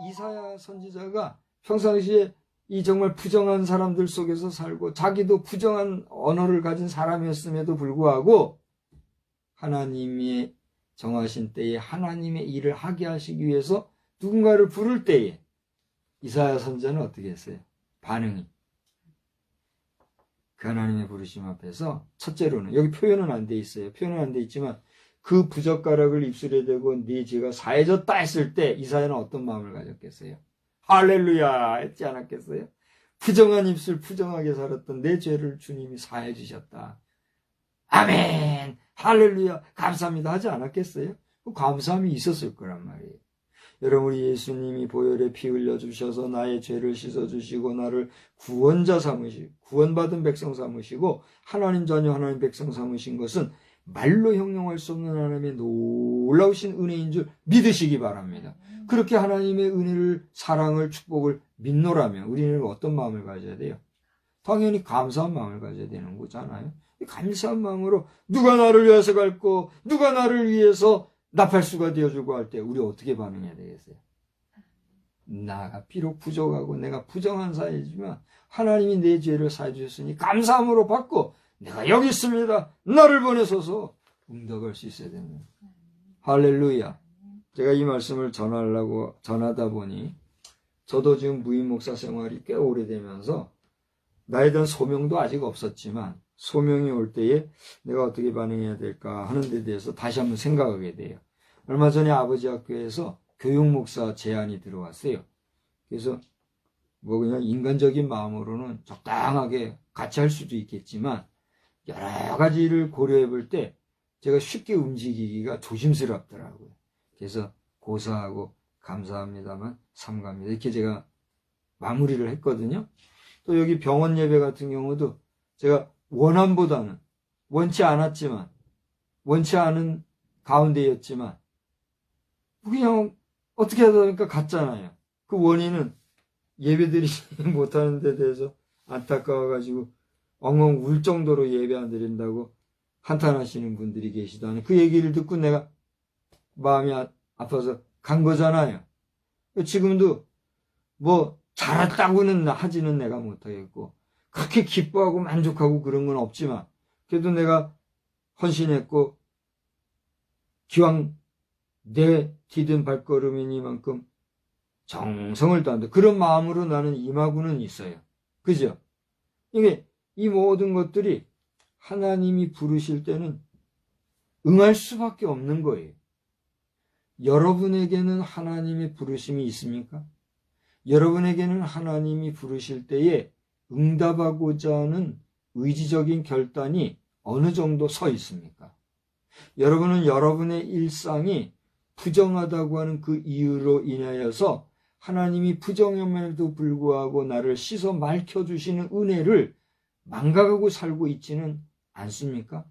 이 이사야 선지자가 평상시에 이 정말 부정한 사람들 속에서 살고 자기도 부정한 언어를 가진 사람이었음에도 불구하고 하나님이 정하신 때에 하나님의 일을 하게 하시기 위해서 누군가를 부를 때에 이사야 선지자는 어떻게 했어요? 반응이. 그 하나님의 부르심 앞에서 첫째로는 여기 표현은 안 돼 있어요. 표현은 안 돼 있지만 그 부젓가락을 입술에 대고 네 죄가 사해졌다 했을 때 이사야는 어떤 마음을 가졌겠어요? 할렐루야 했지 않았겠어요? 부정한 입술 부정하게 살았던 내 죄를 주님이 사해 주셨다. 아멘 할렐루야 감사합니다 하지 않았겠어요? 그 감사함이 있었을 거란 말이에요. 여러분 우리 예수님이 보혈에 피 흘려주셔서 나의 죄를 씻어주시고 나를 구원자 삼으시고 구원받은 백성 삼으시고 하나님 자녀 하나님 백성 삼으신 것은 말로 형용할 수 없는 하나님의 놀라우신 은혜인 줄 믿으시기 바랍니다. 그렇게 하나님의 은혜를 사랑을 축복을 믿노라면 우리는 어떤 마음을 가져야 돼요? 당연히 감사한 마음을 가져야 되는 거잖아요. 감사한 마음으로 누가 나를 위해서 갈고 누가 나를 위해서 나팔수가 되어주고 할 때 우리 어떻게 반응해야 되겠어요? 나가 비록 부족하고 내가 부정한 사이지만 하나님이 내 죄를 사해 주셨으니 감사함으로 받고 내가 여기 있습니다. 나를 보내소서 응답할 수 있어야 됩니다. 할렐루야. 제가 이 말씀을 전하다 보니 저도 지금 무임 목사 생활이 꽤 오래되면서 나에 대한 소명도 아직 없었지만 소명이 올 때에 내가 어떻게 반응해야 될까 하는 데 대해서 다시 한번 생각하게 돼요. 얼마 전에 아버지 학교에서 교육 목사 제안이 들어왔어요. 그래서 뭐 그냥 인간적인 마음으로는 적당하게 같이 할 수도 있겠지만 여러 가지를 고려해 볼 때 제가 쉽게 움직이기가 조심스럽더라고요. 그래서 고사하고 감사합니다만 삼가합니다. 이렇게 제가 마무리를 했거든요. 또 여기 병원 예배 같은 경우도 제가 원함보다는 원치 않았지만 원치 않은 가운데였지만 그냥 어떻게 하다 보니까 갔잖아요. 그 원인은 예배드리지 못하는 데 대해서 안타까워가지고 엉엉 울 정도로 예배 안 드린다고 한탄하시는 분들이 계시다는 그 얘기를 듣고 내가 마음이 아파서 간 거잖아요. 지금도 뭐 잘했다고는 하지는 내가 못하겠고 그렇게 기뻐하고 만족하고 그런 건 없지만 그래도 내가 헌신했고 기왕 내 디딘 발걸음이니만큼 정성을 다한다. 그런 마음으로 나는 임하고는 있어요. 그죠? 이게 이 모든 것들이 하나님이 부르실 때는 응할 수밖에 없는 거예요. 여러분에게는 하나님의 부르심이 있습니까? 여러분에게는 하나님이 부르실 때에 응답하고자 하는 의지적인 결단이 어느 정도 서 있습니까? 여러분은 여러분의 일상이 부정하다고 하는 그 이유로 인하여서 하나님이 부정함에도 불구하고 나를 씻어 맑혀주시는 은혜를 망각하고 살고 있지는 않습니까?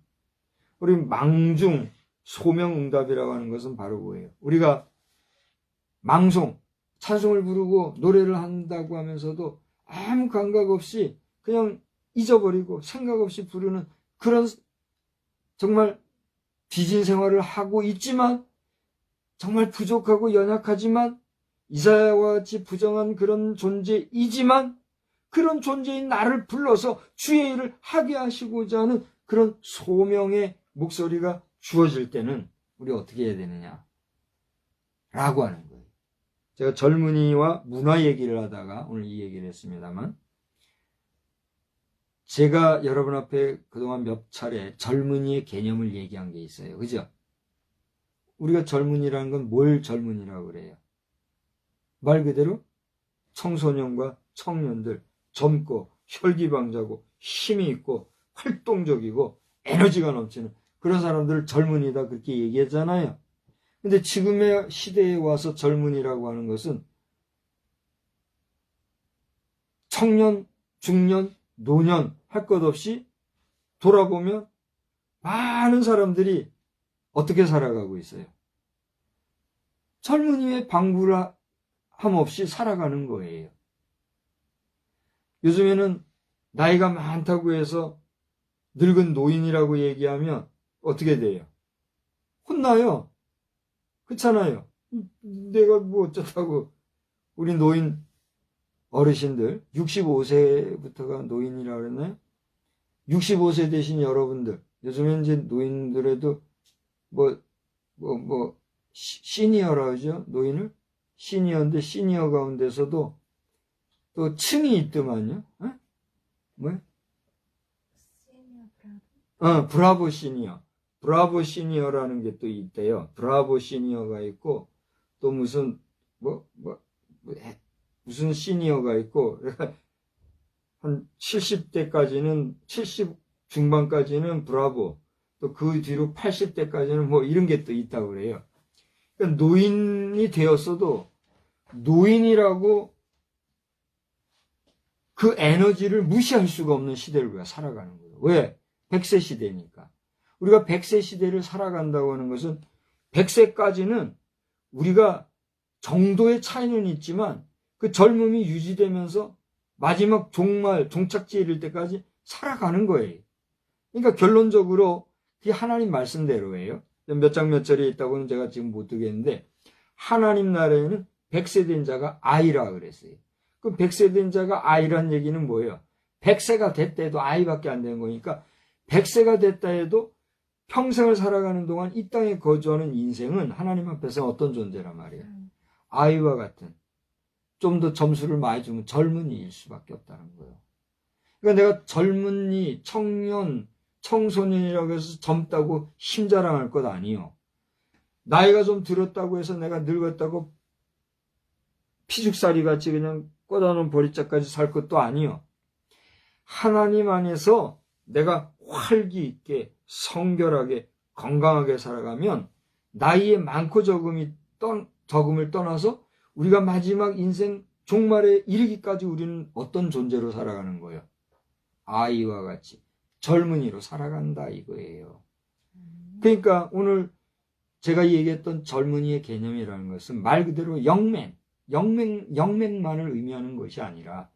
우리 망중 소명응답이라고 하는 것은 바로 뭐예요? 우리가 망송, 찬송을 부르고 노래를 한다고 하면서도 아무 감각 없이 그냥 잊어버리고 생각 없이 부르는 그런 정말 비진 생활을 하고 있지만 정말 부족하고 연약하지만 이사야와 같이 부정한 그런 존재이지만 그런 존재인 나를 불러서 주의 일을 하게 하시고자 하는 그런 소명의 목소리가 주어질 때는 우리 어떻게 해야 되느냐 라고 하는 거예요. 제가 젊은이와 문화 얘기를 하다가 오늘 이 얘기를 했습니다만 제가 여러분 앞에 그동안 몇 차례 젊은이의 개념을 얘기한 게 있어요. 그죠? 우리가 젊은이라는 건 뭘 젊은이라고 그래요? 말 그대로 청소년과 청년들, 젊고 혈기방자고 힘이 있고 활동적이고 에너지가 넘치는 그런 사람들을 젊은이다 그렇게 얘기하잖아요. 근데 지금의 시대에 와서 젊은이라고 하는 것은 청년, 중년, 노년 할 것 없이 돌아보면 많은 사람들이 어떻게 살아가고 있어요? 젊은이의 방불함 없이 살아가는 거예요. 요즘에는 나이가 많다고 해서 늙은 노인이라고 얘기하면 어떻게 돼요? 혼나요. 그렇잖아요. 내가 뭐 어쩌다고 우리 노인 어르신들 65세부터가 노인이라고 그랬나요? 65세 되신 여러분들 요즘엔 이제 노인들에도 시니어라고 하죠. 노인을 시니어인데 시니어 가운데서도 또 층이 있더만요. 뭐야? 브라보 시니어. 브라보 시니어라는 게 또 있대요. 브라보 시니어가 있고 또 무슨 무슨 시니어가 있고 한 70대까지는 70 중반까지는 브라보 또 그 뒤로 80대까지는 뭐 이런 게 또 있다고 그래요. 그러니까 노인이 되었어도 노인이라고 그 에너지를 무시할 수가 없는 시대를 우리가 살아가는 거예요. 왜? 100세 시대니까. 우리가 100세 시대를 살아간다고 하는 것은 100세까지는 우리가 정도의 차이는 있지만 그 젊음이 유지되면서 마지막 종착지에 이를 때까지 살아가는 거예요. 그러니까 결론적으로 그게 하나님 말씀대로예요. 몇 장 몇 절에 있다고는 제가 지금 못 듣겠는데 하나님 나라에는 100세 된 자가 아이라 그랬어요. 그럼 100세 된 자가 아이란 얘기는 뭐예요? 100세가 됐대도 아이밖에 안 되는 거니까 100세가 됐다 해도 평생을 살아가는 동안 이 땅에 거주하는 인생은 하나님 앞에서 어떤 존재란 말이에요. 아이와 같은, 좀 더 점수를 많이 주면 젊은이일 수밖에 없다는 거예요. 그러니까 내가 젊은이, 청년, 청소년이라고 해서 젊다고 힘자랑할 것 아니요. 나이가 좀 들었다고 해서 내가 늙었다고 피죽살이 같이 그냥 꽂아놓은 보리자까지 살 것도 아니요. 하나님 안에서 내가 활기 있게 성결하게 건강하게 살아가면 나이의 많고 적음을 떠나서 우리가 마지막 인생 종말에 이르기까지 우리는 어떤 존재로 살아가는 거예요? 아이와 같이 젊은이로 살아간다 이거예요. 그러니까 오늘 제가 얘기했던 젊은이의 개념이라는 것은 말 그대로 영맹만을 의미하는 것이 아니라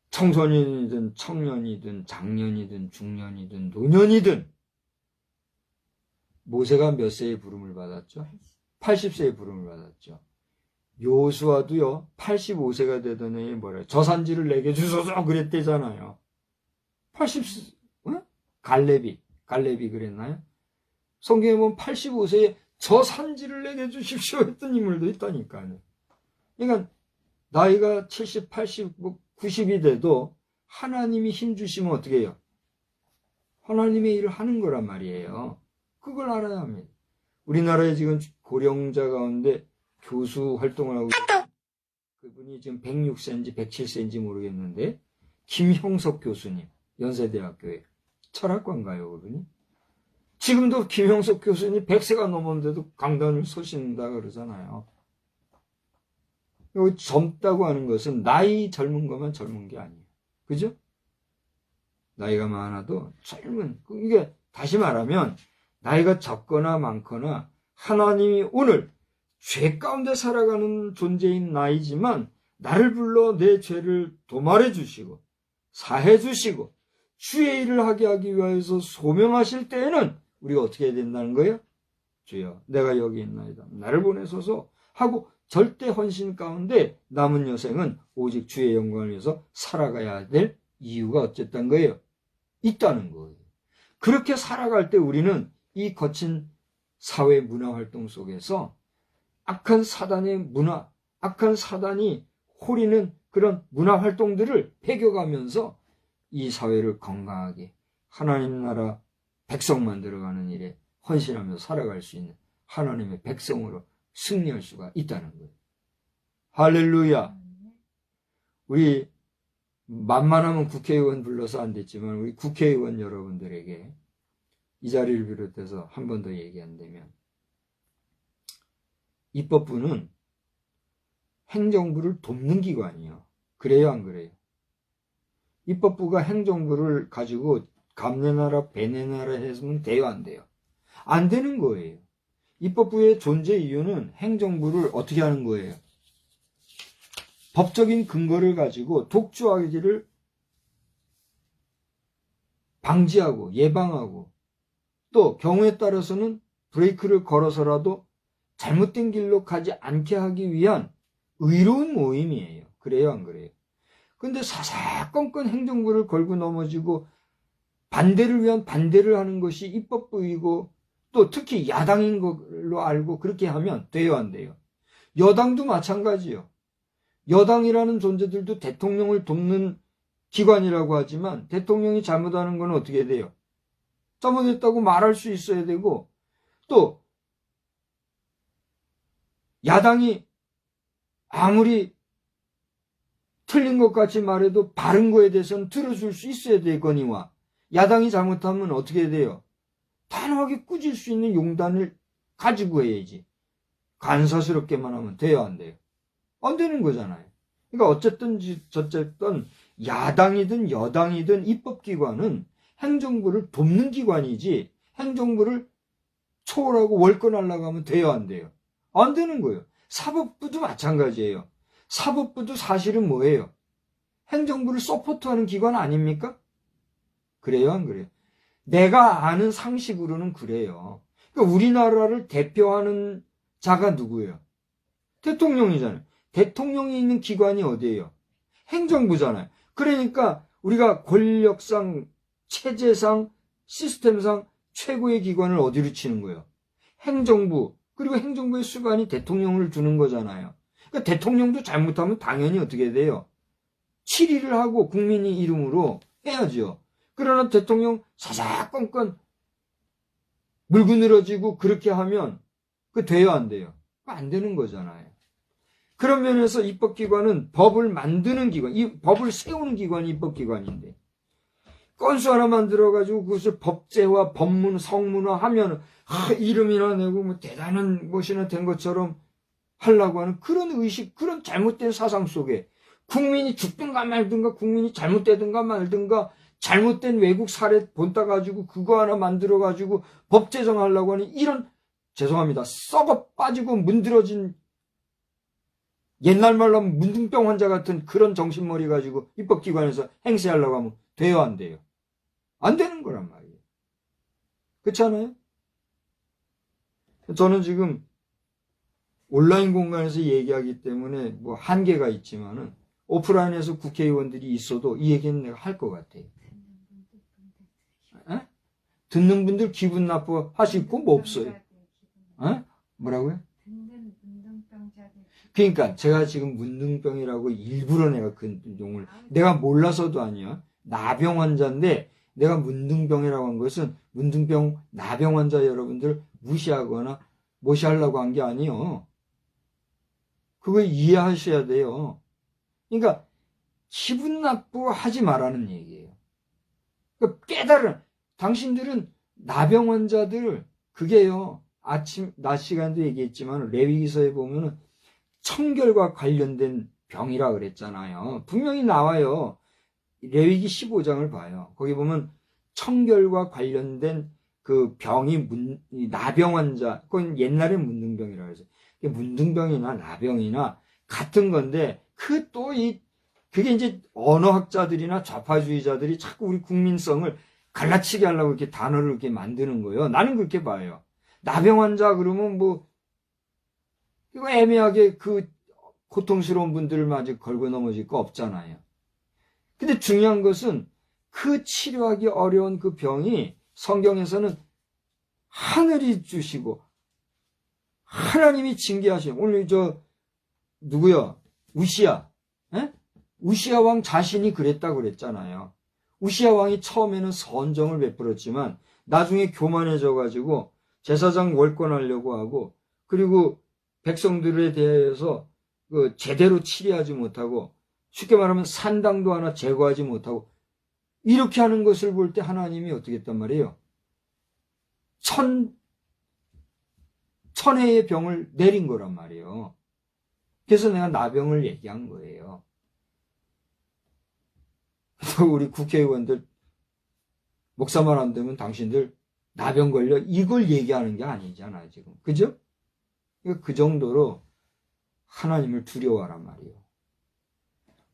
청소년이든 청년이든 장년이든 중년이든 노년이든 모세가 몇 세의 부름을 받았죠? 80세의 부름을 받았죠. 요수아도요 85세가 되던 해에 뭐래요? 저 산지를 내게 주소서 그랬대잖아요. 80세 갈렙이 그랬나요? 성경에 보면 85세에 저 산지를 내게 주십시오 했던 인물도 있다니까요. 그러니까 나이가 70, 80, 90이 돼도 하나님이 힘 주시면 어떻게 해요? 하나님의 일을 하는 거란 말이에요. 그걸 알아야 합니다. 우리나라에 지금 고령자 가운데 교수 활동을 하고 있는 그분이 지금 106세인지 107세인지 모르겠는데 김형석 교수님, 연세대학교에 철학과인가요, 그분이? 지금도 김형석 교수님 100세가 넘었는데도 강단을 서신다 그러잖아요. 젊다고 하는 것은 나이 젊은 것만 젊은 게 아니에요. 그죠? 나이가 많아도 이게 다시 말하면 나이가 적거나 많거나 하나님이 오늘 죄 가운데 살아가는 존재인 나이지만 나를 불러 내 죄를 도말해 주시고 사해 주시고 주의 일을 하게 하기 위해서 소명하실 때에는 우리가 어떻게 해야 된다는 거예요? 주여 내가 여기 있나이다. 나를 보내소서 하고 절대 헌신 가운데 남은 여생은 오직 주의 영광을 위해서 살아가야 될 이유가 어쨌다는 거예요? 있다는 거예요. 그렇게 살아갈 때 우리는 이 거친 사회 문화 활동 속에서 악한 사단의 문화, 악한 사단이 호리는 그런 문화 활동들을 배겨가면서 이 사회를 건강하게 하나님 나라 백성 만들어가는 일에 헌신하며 살아갈 수 있는 하나님의 백성으로 승리할 수가 있다는 거예요. 할렐루야. 우리 만만하면 국회의원 불러서 안 됐지만 우리 국회의원 여러분들에게 이 자리를 비롯해서 한 번 더 얘기한다면 입법부는 행정부를 돕는 기관이에요. 그래요, 안 그래요? 입법부가 행정부를 가지고 감내나라, 배내나라 해서는 돼요, 안 돼요? 안 되는 거예요. 입법부의 존재 이유는 행정부를 어떻게 하는 거예요? 법적인 근거를 가지고 독주하기를 방지하고 예방하고 또 경우에 따라서는 브레이크를 걸어서라도 잘못된 길로 가지 않게 하기 위한 의로운 모임이에요. 그래요, 안 그래요? 근데 사사건건 행정부를 걸고 넘어지고 반대를 위한 반대를 하는 것이 입법부이고 또 특히 야당인 걸로 알고 그렇게 하면 돼요, 안 돼요? 여당도 마찬가지요. 여당이라는 존재들도 대통령을 돕는 기관이라고 하지만 대통령이 잘못하는 건 어떻게 돼요? 잘못했다고 말할 수 있어야 되고 또 야당이 아무리 틀린 것 같이 말해도 바른 거에 대해서는 들어줄 수 있어야 되거니와 야당이 잘못하면 어떻게 돼요? 단호하게 꾸질 수 있는 용단을 가지고 해야지. 간사스럽게만 하면 돼요, 안 돼요? 안 되는 거잖아요. 그러니까 어쨌든 야당이든 여당이든 입법기관은 행정부를 돕는 기관이지 행정부를 초월하고 월권하려고 하면 돼요, 안 돼요? 안 되는 거예요. 사법부도 마찬가지예요. 사법부도 사실은 뭐예요? 행정부를 서포트하는 기관 아닙니까? 그래요, 안 그래요? 내가 아는 상식으로는 그래요. 그러니까 우리나라를 대표하는 자가 누구예요? 대통령이잖아요. 대통령이 있는 기관이 어디예요? 행정부잖아요. 그러니까 우리가 권력상 체제상, 시스템상 최고의 기관을 어디로 치는 거예요? 행정부, 그리고 행정부의 수반이 대통령을 두는 거잖아요. 그러니까 대통령도 잘못하면 당연히 어떻게 돼요? 질의를 하고 국민이 이름으로 해야죠. 그러나 대통령 사사건건 물고 늘어지고 그렇게 하면 그 돼요, 안 돼요? 안 되는 거잖아요. 그런 면에서 입법기관은 법을 만드는 기관, 이 법을 세우는 기관이 입법기관인데 건수 하나 만들어가지고 그것을 법제화, 법문, 성문화 하면 이름이나 내고 뭐 대단한 것이나 된 것처럼 하려고 하는 그런 의식, 그런 잘못된 사상 속에 국민이 죽든가 말든가 국민이 잘못되든가 말든가 잘못된 외국 사례 본따 가지고 그거 하나 만들어 가지고 법 제정하려고 하는 이런 죄송합니다. 썩어 빠지고 문드러진 옛날 말로 하면 문둥병 환자 같은 그런 정신머리 가지고 입법기관에서 행세하려고 하면 돼요, 안 돼요? 안 되는 거란 말이에요. 그렇지 않아요? 저는 지금 온라인 공간에서 얘기하기 때문에 뭐 한계가 있지만은 오프라인에서 국회의원들이 있어도 이 얘기는 내가 할 것 같아요. 에? 듣는 분들 기분 나빠 하실 거 뭐 없어요. 에? 뭐라고요? 그러니까 제가 지금 문둥병이라고 일부러 내가 그 용을 내가 몰라서도 아니야. 나병 환자인데 내가 문둥병이라고 한 것은 문둥병 나병 환자 여러분들 무시하거나 무시하려고 한 게 아니에요. 그걸 이해하셔야 돼요. 그러니까 기분 나쁘하지 말라는 얘기예요. 그러니까 깨달은 당신들은 나병 환자들 그게요. 낮 시간도 얘기했지만 레위기서에 보면은 청결과 관련된 병이라 그랬잖아요. 분명히 나와요. 레위기 15장을 봐요. 거기 보면 청결과 관련된 그 병이 나병 환자, 그건 옛날에 문둥병이라고 해서 문둥병이나 나병이나 같은 건데 그게 이제 언어학자들이나 좌파주의자들이 자꾸 우리 국민성을 갈라치게 하려고 이렇게 단어를 이렇게 만드는 거예요. 나는 그렇게 봐요. 나병 환자 그러면 뭐 이거 애매하게 그 고통스러운 분들을 마저 걸고 넘어질 거 없잖아요. 근데 중요한 것은 그 치료하기 어려운 그 병이 성경에서는 하늘이 주시고 하나님이 징계하시는 오늘 누구야? 우시야. 에? 우시야 왕 자신이 그랬다고 그랬잖아요. 우시야 왕이 처음에는 선정을 베풀었지만 나중에 교만해져 가지고 제사장 월권하려고 하고 그리고 백성들에 대해서 제대로 치리하지 못하고 쉽게 말하면 산당도 하나 제거하지 못하고 이렇게 하는 것을 볼 때 하나님이 어떻게 했단 말이에요? 천혜의 병을 내린 거란 말이에요. 그래서 내가 나병을 얘기한 거예요. 그래서 우리 국회의원들 목사만 안 되면 당신들 나병 걸려 이걸 얘기하는 게 아니잖아요 지금. 그죠? 그 정도로 하나님을 두려워하란 말이에요.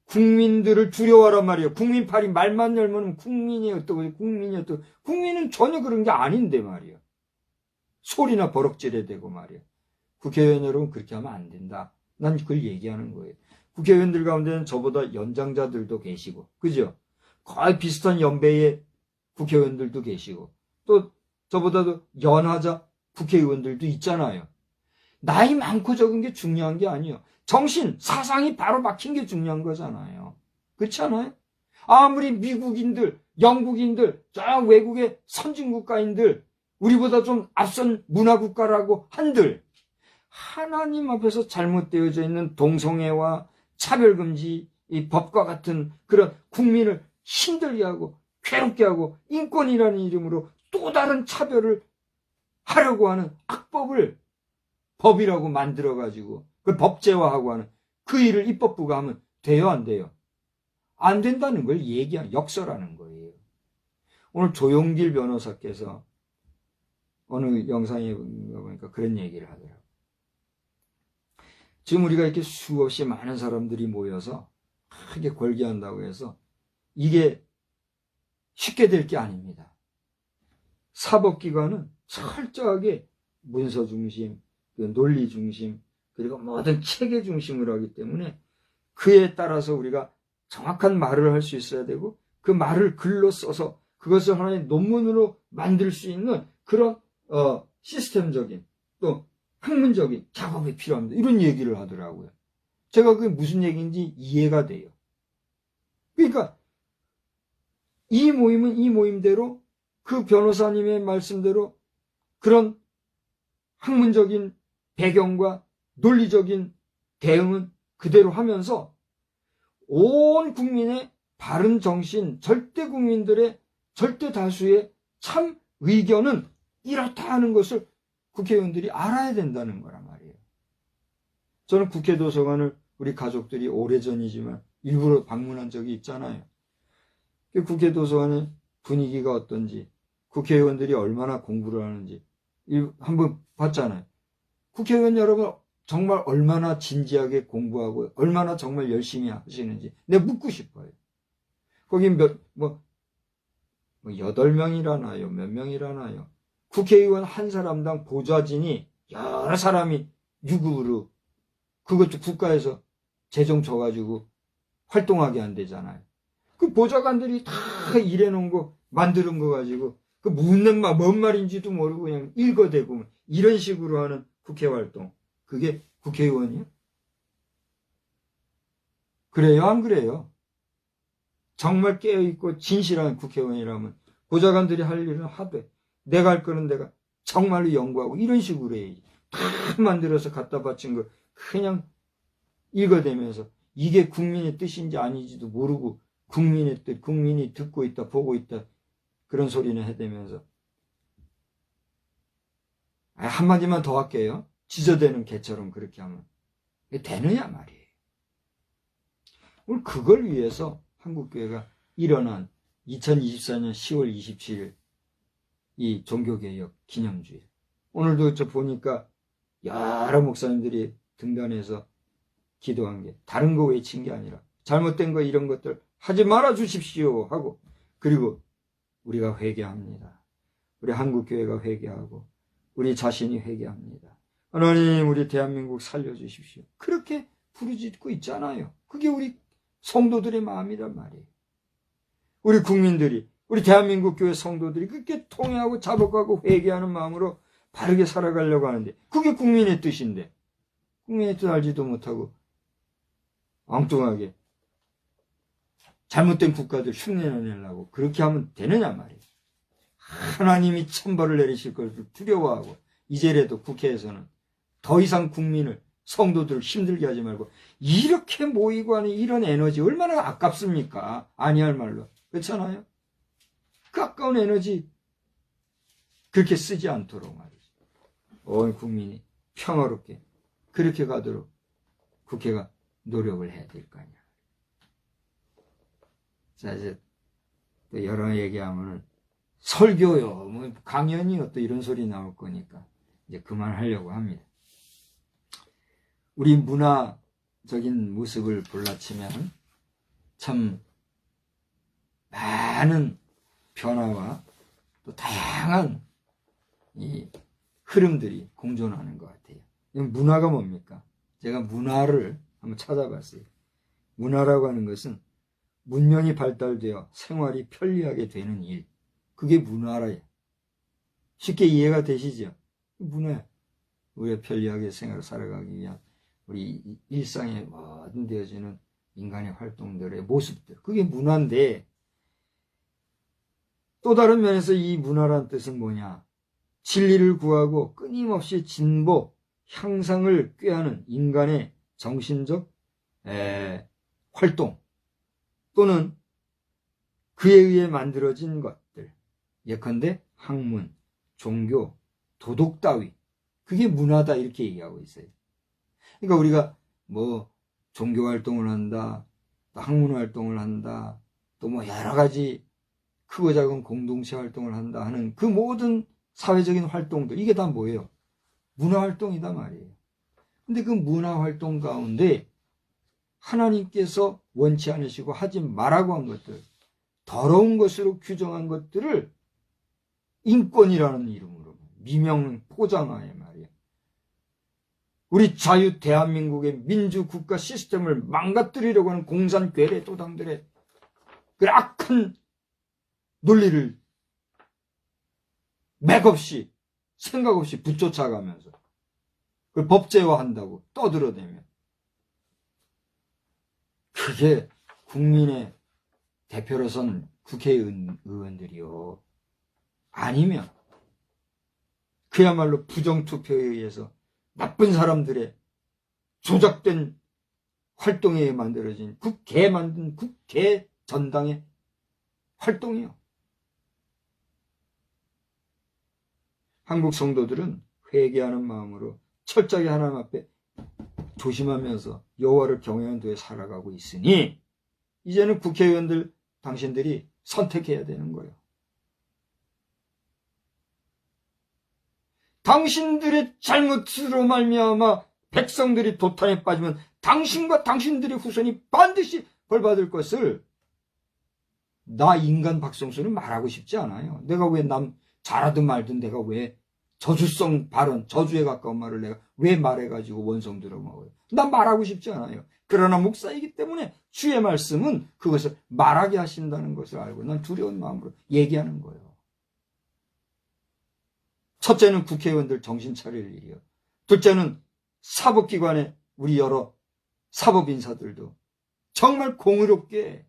국민들을 두려워하란 말이에요. 국민팔이 말만 열면 국민이 어떠고 국민이 어떠고 국민은 전혀 그런 게 아닌데 말이에요. 소리나 버럭질해야 되고 말이에요. 국회의원 여러분 그렇게 하면 안 된다. 난 그걸 얘기하는 거예요. 국회의원들 가운데는 저보다 연장자들도 계시고 그죠? 거의 비슷한 연배의 국회의원들도 계시고 또 저보다도 연하자 국회의원들도 있잖아요. 나이 많고 적은 게 중요한 게 아니에요. 정신, 사상이 바로 막힌 게 중요한 거잖아요. 그렇지 않아요? 아무리 미국인들, 영국인들, 저 외국의 선진국가인들, 우리보다 좀 앞선 문화국가라고 한들 하나님 앞에서 잘못되어져 있는 동성애와 차별금지, 이 법과 같은 그런 국민을 힘들게 하고 괴롭게 하고 인권이라는 이름으로 또 다른 차별을 하려고 하는 악법을 법이라고 만들어가지고 그 법제화하고 하는 그 일을 입법부가 하면 돼요, 안 돼요? 안 된다는 걸 역설하는 거예요. 오늘 조용길 변호사께서 어느 영상에 보니까 그런 얘기를 하더라고요. 지금 우리가 이렇게 수없이 많은 사람들이 모여서 크게 골기한다고 해서 이게 쉽게 될 게 아닙니다. 사법기관은 철저하게 문서 중심, 논리 중심, 그리고 모든 체계 중심으로 하기 때문에 그에 따라서 우리가 정확한 말을 할 수 있어야 되고 그 말을 글로 써서 그것을 하나의 논문으로 만들 수 있는 그런 시스템적인 또 학문적인 작업이 필요합니다. 이런 얘기를 하더라고요. 제가 그게 무슨 얘기인지 이해가 돼요. 그러니까 이 모임은 이 모임대로 그 변호사님의 말씀대로 그런 학문적인 배경과 논리적인 대응은 그대로 하면서 온 국민의 바른 정신, 절대 국민들의 절대 다수의 참 의견은 이렇다 하는 것을 국회의원들이 알아야 된다는 거란 말이에요. 저는 국회 도서관을 우리 가족들이 오래전이지만 일부러 방문한 적이 있잖아요. 국회 도서관의 분위기가 어떤지, 국회의원들이 얼마나 공부를 하는지 한번 봤잖아요. 국회의원 여러분 정말 얼마나 진지하게 공부하고 얼마나 정말 열심히 하시는지 내가 묻고 싶어요. 거기 8명이라나요? 몇 명이라나요? 국회의원 한 사람당 보좌진이 여러 사람이 유급으로 그것도 국가에서 재정 줘가지고 활동하게 안 되잖아요. 그 보좌관들이 다 일해놓은 거 만드는 거 가지고 그 묻는 말 뭔 말인지도 모르고 그냥 읽어대고 이런 식으로 하는 국회 활동, 그게 국회의원이에요? 그래요, 안 그래요? 정말 깨어있고 진실한 국회의원이라면 보좌관들이 할 일은 하되 내가 할 거는 내가 정말로 연구하고 이런 식으로 해야지. 다 만들어서 갖다 바친 거 그냥 읽어대면서 이게 국민의 뜻인지 아닌지도 모르고 국민의 뜻, 국민이 듣고 있다 보고 있다 그런 소리는 해대면서 한마디만 더 할게요. 지저대는 개처럼 그렇게 하면 되느냐 말이에요. 오늘 그걸 위해서 한국교회가 일어난 2024년 10월 27일 이 종교개혁 기념주일. 오늘도 저 보니까 여러 목사님들이 등단해서 기도한 게 다른 거 외친 게 아니라 잘못된 거 이런 것들 하지 말아 주십시오 하고, 그리고 우리가 회개합니다. 우리 한국교회가 회개하고 우리 자신이 회개합니다. 하나님 우리 대한민국 살려주십시오. 그렇게 부르짖고 있잖아요. 그게 우리 성도들의 마음이란 말이에요. 우리 국민들이, 우리 대한민국 교회 성도들이 그렇게 통회하고 자복하고 회개하는 마음으로 바르게 살아가려고 하는데 그게 국민의 뜻인데 국민의 뜻 알지도 못하고 엉뚱하게 잘못된 국가들 흉내내려고 그렇게 하면 되느냐 말이에요. 하나님이 천벌을 내리실 것을 두려워하고 이제라도 국회에서는 더 이상 국민을, 성도들을 힘들게 하지 말고 이렇게 모이고 하는 이런 에너지 얼마나 아깝습니까? 아니할 말로. 그렇잖아요? 그 아까운 에너지 그렇게 쓰지 않도록 말이죠. 온 국민이 평화롭게 그렇게 가도록 국회가 노력을 해야 될 거 아니야. 자, 이제 또 여러 얘기하면은 설교요, 뭐 강연이요, 또 이런 소리 나올 거니까 이제 그만하려고 합니다. 우리 문화적인 모습을 볼라치면 참 많은 변화와 또 다양한 이 흐름들이 공존하는 것 같아요. 문화가 뭡니까? 제가 문화를 한번 찾아봤어요. 문화라고 하는 것은 문명이 발달되어 생활이 편리하게 되는 일. 그게 문화라요. 쉽게 이해가 되시죠? 문화. 우리가 편리하게 생활을 살아가기 위한 우리 일상에 모든 되어지는 인간의 활동들의 모습들. 그게 문화인데 또 다른 면에서 이 문화란 뜻은 뭐냐? 진리를 구하고 끊임없이 진보, 향상을 꾀하는 인간의 정신적 활동 또는 그에 의해 만들어진 것들, 예컨대 학문, 종교, 도덕 따위, 그게 문화다 이렇게 얘기하고 있어요. 그러니까 우리가 뭐 종교 활동을 한다, 또 학문 활동을 한다, 또 뭐 여러 가지 크고 작은 공동체 활동을 한다 하는 그 모든 사회적인 활동들, 이게 다 뭐예요? 문화 활동이다 말이에요. 근데 그 문화 활동 가운데 하나님께서 원치 않으시고 하지 말라고 한 것들, 더러운 것으로 규정한 것들을 인권이라는 이름으로 미명 포장하에 말이에요. 우리 자유 대한민국의 민주국가 시스템을 망가뜨리려고 하는 공산 괴뢰 도당들의 그 악한 논리를 맥없이 생각 없이 붙쫓아가면서 그걸 법제화한다고 떠들어대면 그게 국민의 대표로선 국회의원들이요. 아니면 그야말로 부정투표에 의해서 나쁜 사람들의 조작된 활동에 의해 만들어진 만든 국회 전당의 활동이요. 한국 성도들은 회개하는 마음으로 철저히 하나님 앞에 조심하면서 여호와를 경외하는 도에 살아가고 있으니 이제는 국회의원들 당신들이 선택해야 되는 거예요. 당신들의 잘못으로 말미암아 백성들이 도탄에 빠지면 당신과 당신들의 후손이 반드시 벌받을 것을 나 인간 박성수는 말하고 싶지 않아요. 내가 왜 남 잘하든 말든 내가 왜 저주성 발언, 저주에 가까운 말을 내가 왜 말해가지고 원성 들어먹어요. 난 말하고 싶지 않아요. 그러나 목사이기 때문에 주의 말씀은 그것을 말하게 하신다는 것을 알고 난 두려운 마음으로 얘기하는 거예요. 첫째는 국회의원들 정신 차릴 일이요. 둘째는 사법기관의 우리 여러 사법인사들도 정말 공의롭게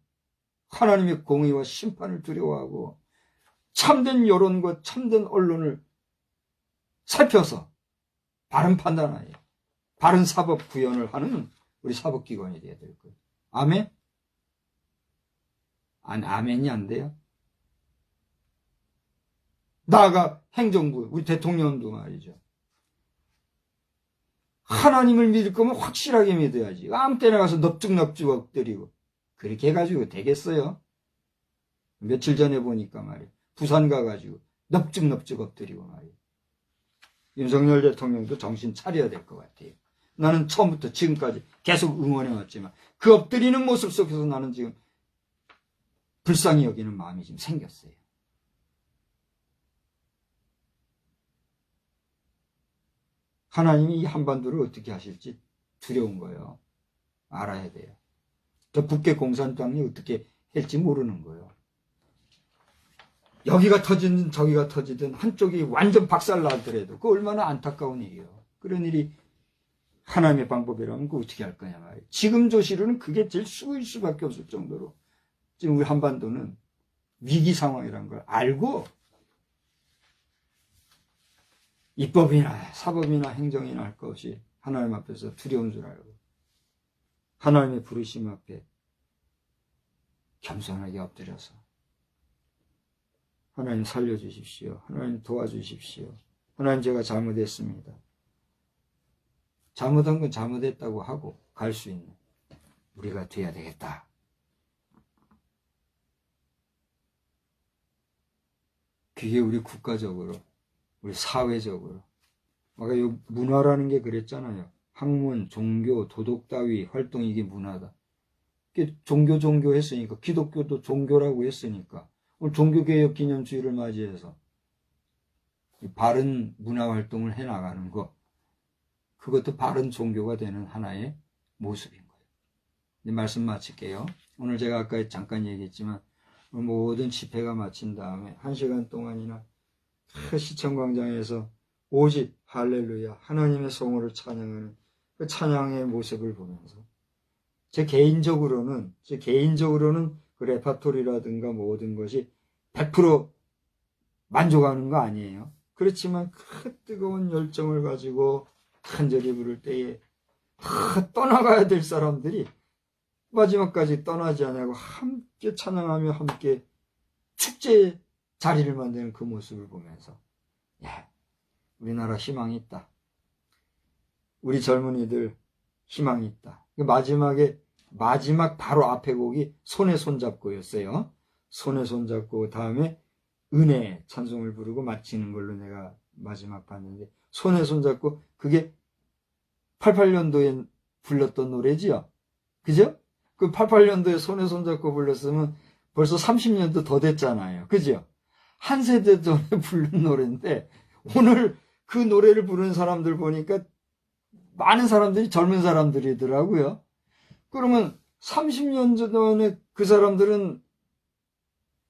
하나님의 공의와 심판을 두려워하고 참된 여론과 참된 언론을 살펴서 바른 판단하여 바른 사법 구현을 하는 우리 사법기관이 되어야 될 거예요. 아멘? 아멘이 안 돼요? 나아가 행정부, 우리 대통령도 말이죠. 하나님을 믿을 거면 확실하게 믿어야지. 아무 때나 가서 넙죽넙죽 엎드리고 그렇게 해가지고 되겠어요? 며칠 전에 보니까 말이에요. 부산 가가지고 넙죽넙죽 엎드리고 말이에요. 윤석열 대통령도 정신 차려야 될 것 같아요. 나는 처음부터 지금까지 계속 응원해왔지만 그 엎드리는 모습 속에서 나는 지금 불쌍히 여기는 마음이 지금 생겼어요. 하나님이 이 한반도를 어떻게 하실지 두려운 거예요. 알아야 돼요. 저 북계 공산당이 어떻게 할지 모르는 거예요. 여기가 터지든 저기가 터지든 한쪽이 완전 박살나더라도 그 얼마나 안타까운 일이에요. 그런 일이 하나님의 방법이라면 그 어떻게 할 거냐 말이에요. 지금 조시로는 그게 제일 수일 수밖에 없을 정도로 지금 우리 한반도는 위기 상황이라는 걸 알고 입법이나 사법이나 행정이나 할 것 없이 하나님 앞에서 두려운 줄 알고 하나님의 부르심 앞에 겸손하게 엎드려서 하나님 살려주십시오. 하나님 도와주십시오. 하나님 제가 잘못했습니다. 잘못한 건 잘못했다고 하고 갈 수 있는 우리가 돼야 되겠다. 그게 우리 국가적으로 우리 사회적으로 아까 이 문화라는 게 그랬잖아요. 학문, 종교, 도덕 따위 활동 이게 문화다. 이게 종교 했으니까 기독교도 종교라고 했으니까 오늘 종교개혁기념주의를 맞이해서 바른 문화활동을 해나가는 것 그것도 바른 종교가 되는 하나의 모습인 거예요. 이제 말씀 마칠게요. 오늘 제가 아까 잠깐 얘기했지만 모든 집회가 마친 다음에 1시간 동안이나 시청광장에서 오직 할렐루야 하나님의 성호를 찬양하는 그 찬양의 모습을 보면서 제 개인적으로는 그 레파토리라든가 모든 것이 100% 만족하는 거 아니에요. 그렇지만 그 뜨거운 열정을 가지고 간절히 부를 때에 떠나가야 될 사람들이 마지막까지 떠나지 않고 함께 찬양하며 함께 축제 자리를 만드는 그 모습을 보면서 우리나라 희망이 있다. 우리 젊은이들 희망이 있다. 마지막 바로 앞에 곡이 손에 손잡고였어요. 손에 손잡고 다음에 은혜 찬송을 부르고 마치는 걸로 내가 마지막 봤는데 손에 손잡고 그게 88년도에 불렀던 노래지요. 그죠? 그 88년도에 손에 손잡고 불렀으면 벌써 30년도 더 됐잖아요. 그죠? 한 세대 전에 부른 노래인데 오늘 그 노래를 부르는 사람들 보니까 많은 사람들이 젊은 사람들이더라고요. 그러면 30년 전에 그 사람들은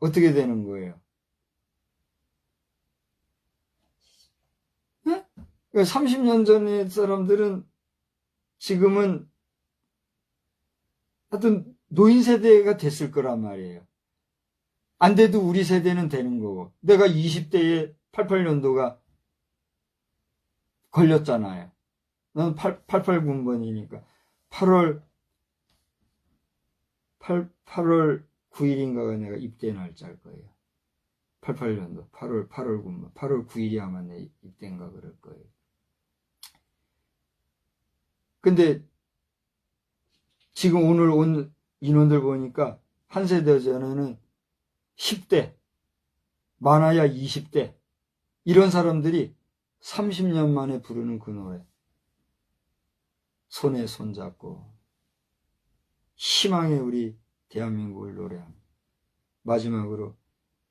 어떻게 되는 거예요? 네? 30년 전의 사람들은 지금은 하여튼 노인 세대가 됐을 거란 말이에요. 안 돼도 우리 세대는 되는 거고. 내가 20대에 88년도가 걸렸잖아요. 난 88 군번이니까 8월 9일인가가 내가 입대 날짜일 거예요. 88년도 8월 군번 8월 9일이 아마 내 입대인가 그럴 거예요. 근데 지금 오늘 온 인원들 보니까 한 세대 전에는 10대, 많아야 20대 이런 사람들이 30년 만에 부르는 그 노래, 손에 손잡고 희망의 우리 대한민국을 노래합니다. 마지막으로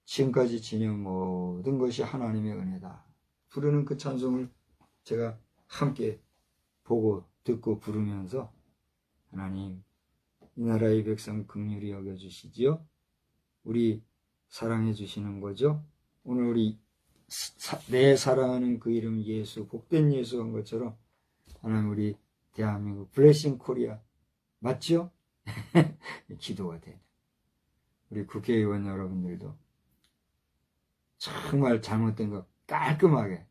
지금까지 지닌 모든 것이 하나님의 은혜다 부르는 그 찬송을 제가 함께 보고 듣고 부르면서 하나님 이 나라의 백성 긍휼히 여겨주시지요. 우리 사랑해 주시는 거죠. 오늘 우리 내 사랑하는 그 이름 예수, 복된 예수 한 것처럼 하나님 우리 대한민국 블레싱 코리아 맞죠? 기도가 되네. 우리 국회의원 여러분들도 정말 잘못된 거 깔끔하게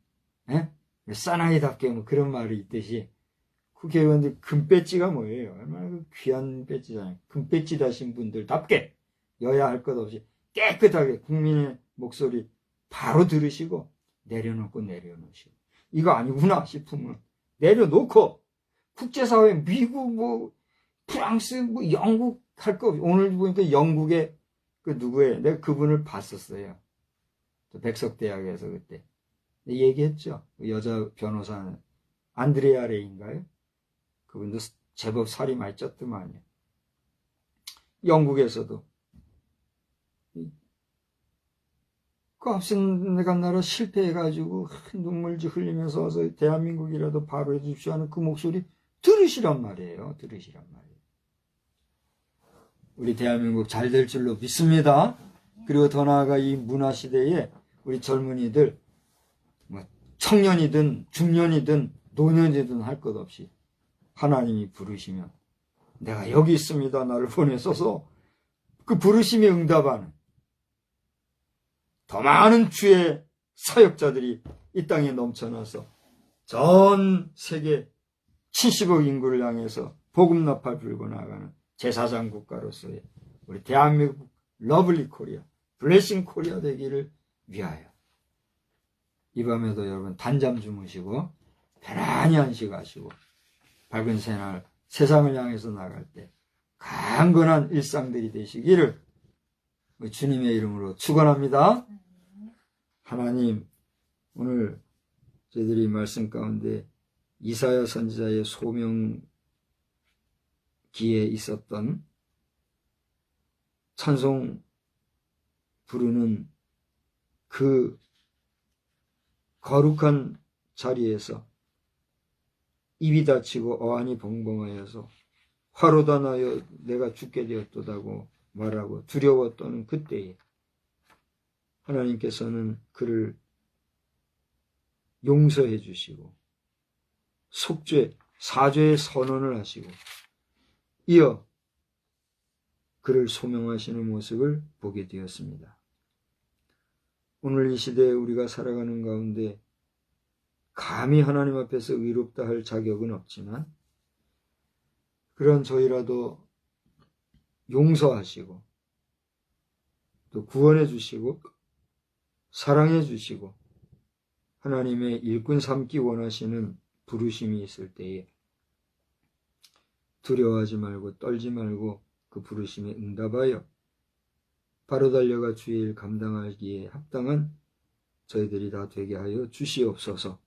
사나이답게 뭐 그런 말이 있듯이 국회의원들 금배지가 뭐예요? 얼마나 그 귀한 배지잖아요. 금배지 다신 분들답게 여야 할 것 없이 깨끗하게 국민의 목소리 바로 들으시고 내려놓고 내려놓으시고 이거 아니구나 싶으면 내려놓고 국제사회 미국 뭐 프랑스 뭐 영국 할 거 오늘 보니까 영국의 그 누구예요? 내가 그분을 봤었어요. 백석대학에서 그때 얘기했죠. 여자 변호사는 안드레아 레이인가요? 그분도 제법 살이 많이 쪘더만요. 영국에서도 그 앞선 내가 나라 실패해가지고 눈물 흘리면서 와서 대한민국이라도 바로 해주십시오 하는 그 목소리 들으시란 말이에요. 들으시란 말이에요. 우리 대한민국 잘 될 줄로 믿습니다. 그리고 더 나아가 이 문화시대에 우리 젊은이들 뭐 청년이든 중년이든 노년이든 할 것 없이 하나님이 부르시면 내가 여기 있습니다. 나를 보내소서 그 부르심에 응답하는 더 많은 주의 사역자들이 이 땅에 넘쳐나서 전 세계 70억 인구를 향해서 복음 나팔 불고 나가는 제사장 국가로서의 우리 대한민국 러블리 코리아, 블레싱 코리아 되기를 위하여 이 밤에도 여러분 단잠 주무시고 편안히 안식하시고 밝은 새날 세상을 향해서 나갈 때 강건한 일상들이 되시기를 주님의 이름으로 축원합니다. 하나님, 오늘 저희들이 말씀 가운데 이사야 선지자의 소명기에 있었던 찬송 부르는 그 거룩한 자리에서 입이 닫히고 어안이 벙벙하여서 화로다 나여 내가 죽게 되었도다고 말하고 두려워 떠는 그때에 하나님께서는 그를 용서해 주시고 속죄, 사죄의 선언을 하시고 이어 그를 소명하시는 모습을 보게 되었습니다. 오늘 이 시대에 우리가 살아가는 가운데 감히 하나님 앞에서 의롭다 할 자격은 없지만 그런 저희라도 용서하시고 또 구원해 주시고 사랑해 주시고 하나님의 일꾼 삼기 원하시는 부르심이 있을 때에 두려워하지 말고 떨지 말고 그 부르심에 응답하여 바로 달려가 주의 일 감당하기에 합당한 저희들이 다 되게 하여 주시옵소서.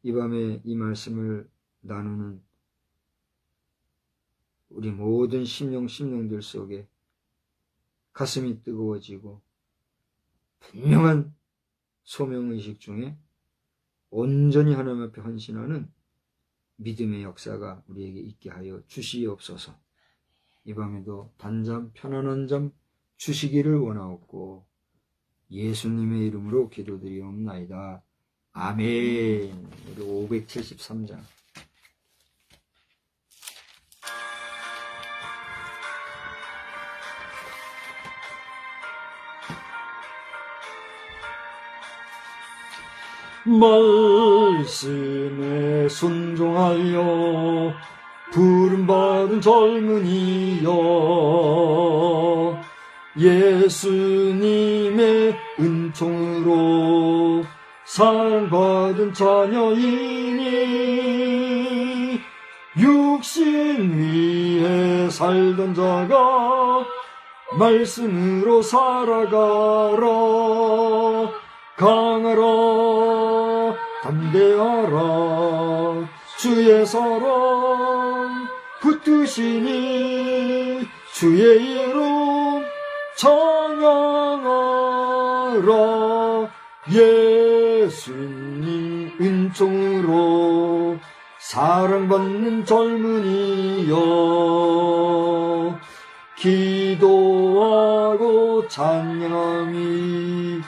이 밤에 이 말씀을 나누는 우리 모든 심령들 속에 가슴이 뜨거워지고 분명한 소명의식 중에 온전히 하나님 앞에 헌신하는 믿음의 역사가 우리에게 있게 하여 주시옵소서. 이 밤에도 단잠 편안한 잠 주시기를 원하옵고 예수님의 이름으로 기도드리옵나이다. 아멘. 우리 573장. 말씀에 순종하여 부름받은 젊은이여 예수님의 은총으로 사랑받은 자녀이니 육신 위에 살던 자가 말씀으로 살아가라. 강하라 담대하라 주의 사랑 붙드시니 주의 이름 찬양하라. 예수님 은총으로 사랑받는 젊은이여 기도하고 찬양함이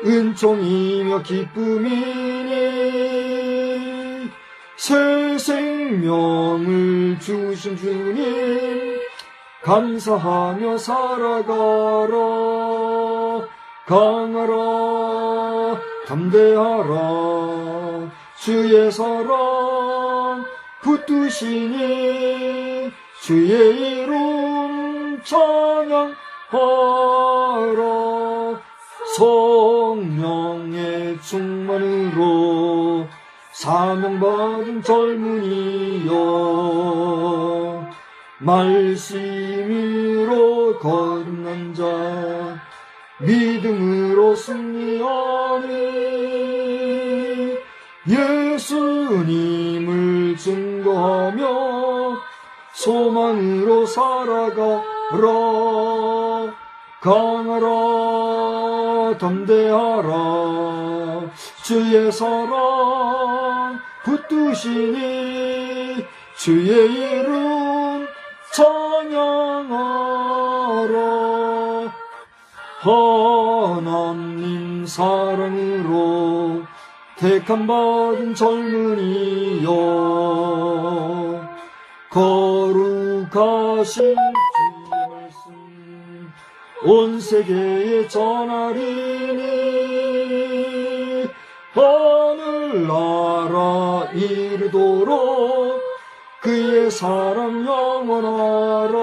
은총이며 기쁨이니 새 생명을 주신 주님 감사하며 살아가라. 강하라 담대하라 주의 사랑 붙드시니 주의 이름 찬양하라. 성령의 충만으로 사명받은 젊은이여 말씀으로 거듭난 자 믿음으로 승리하니 예수님을 증거하며 소망으로 살아가라. 강하라 담대하라 주의 사랑 붙드시니 주의 이름 찬양하라. 하나님 사랑으로 택함받은 젊은이여 거룩하신 주의 말씀 온 세계에 전하리니 하늘나라 이르도록 그의 사랑 영원하라.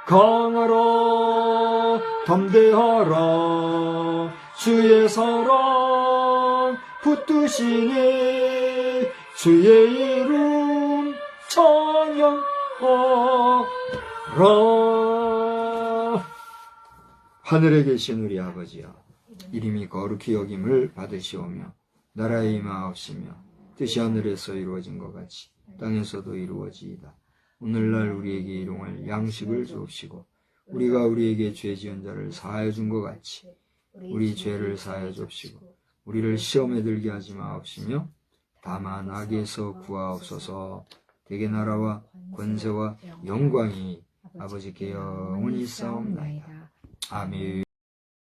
강하라 담대하라 주의 사랑 붙드시니 주의 이름 찬양하라. 하늘에 계신 우리 아버지여 이름이 거룩히 여김을 받으시오며 나라의 임하옵시며 뜻이 하늘에서 이루어진 것 같이 땅에서도 이루어지이다. 오늘날 우리에게 일용할 양식을 주옵시고 우리가 우리에게 죄 지은 자를 사하여 준 것 같이 우리 죄를 사하여 주옵시고 우리를 시험에 들게 하지 마옵시며 다만 악에서 구하옵소서. 대개 나라와 권세와 영광이 아버지께 영원히 있사옵나이다. 아멘.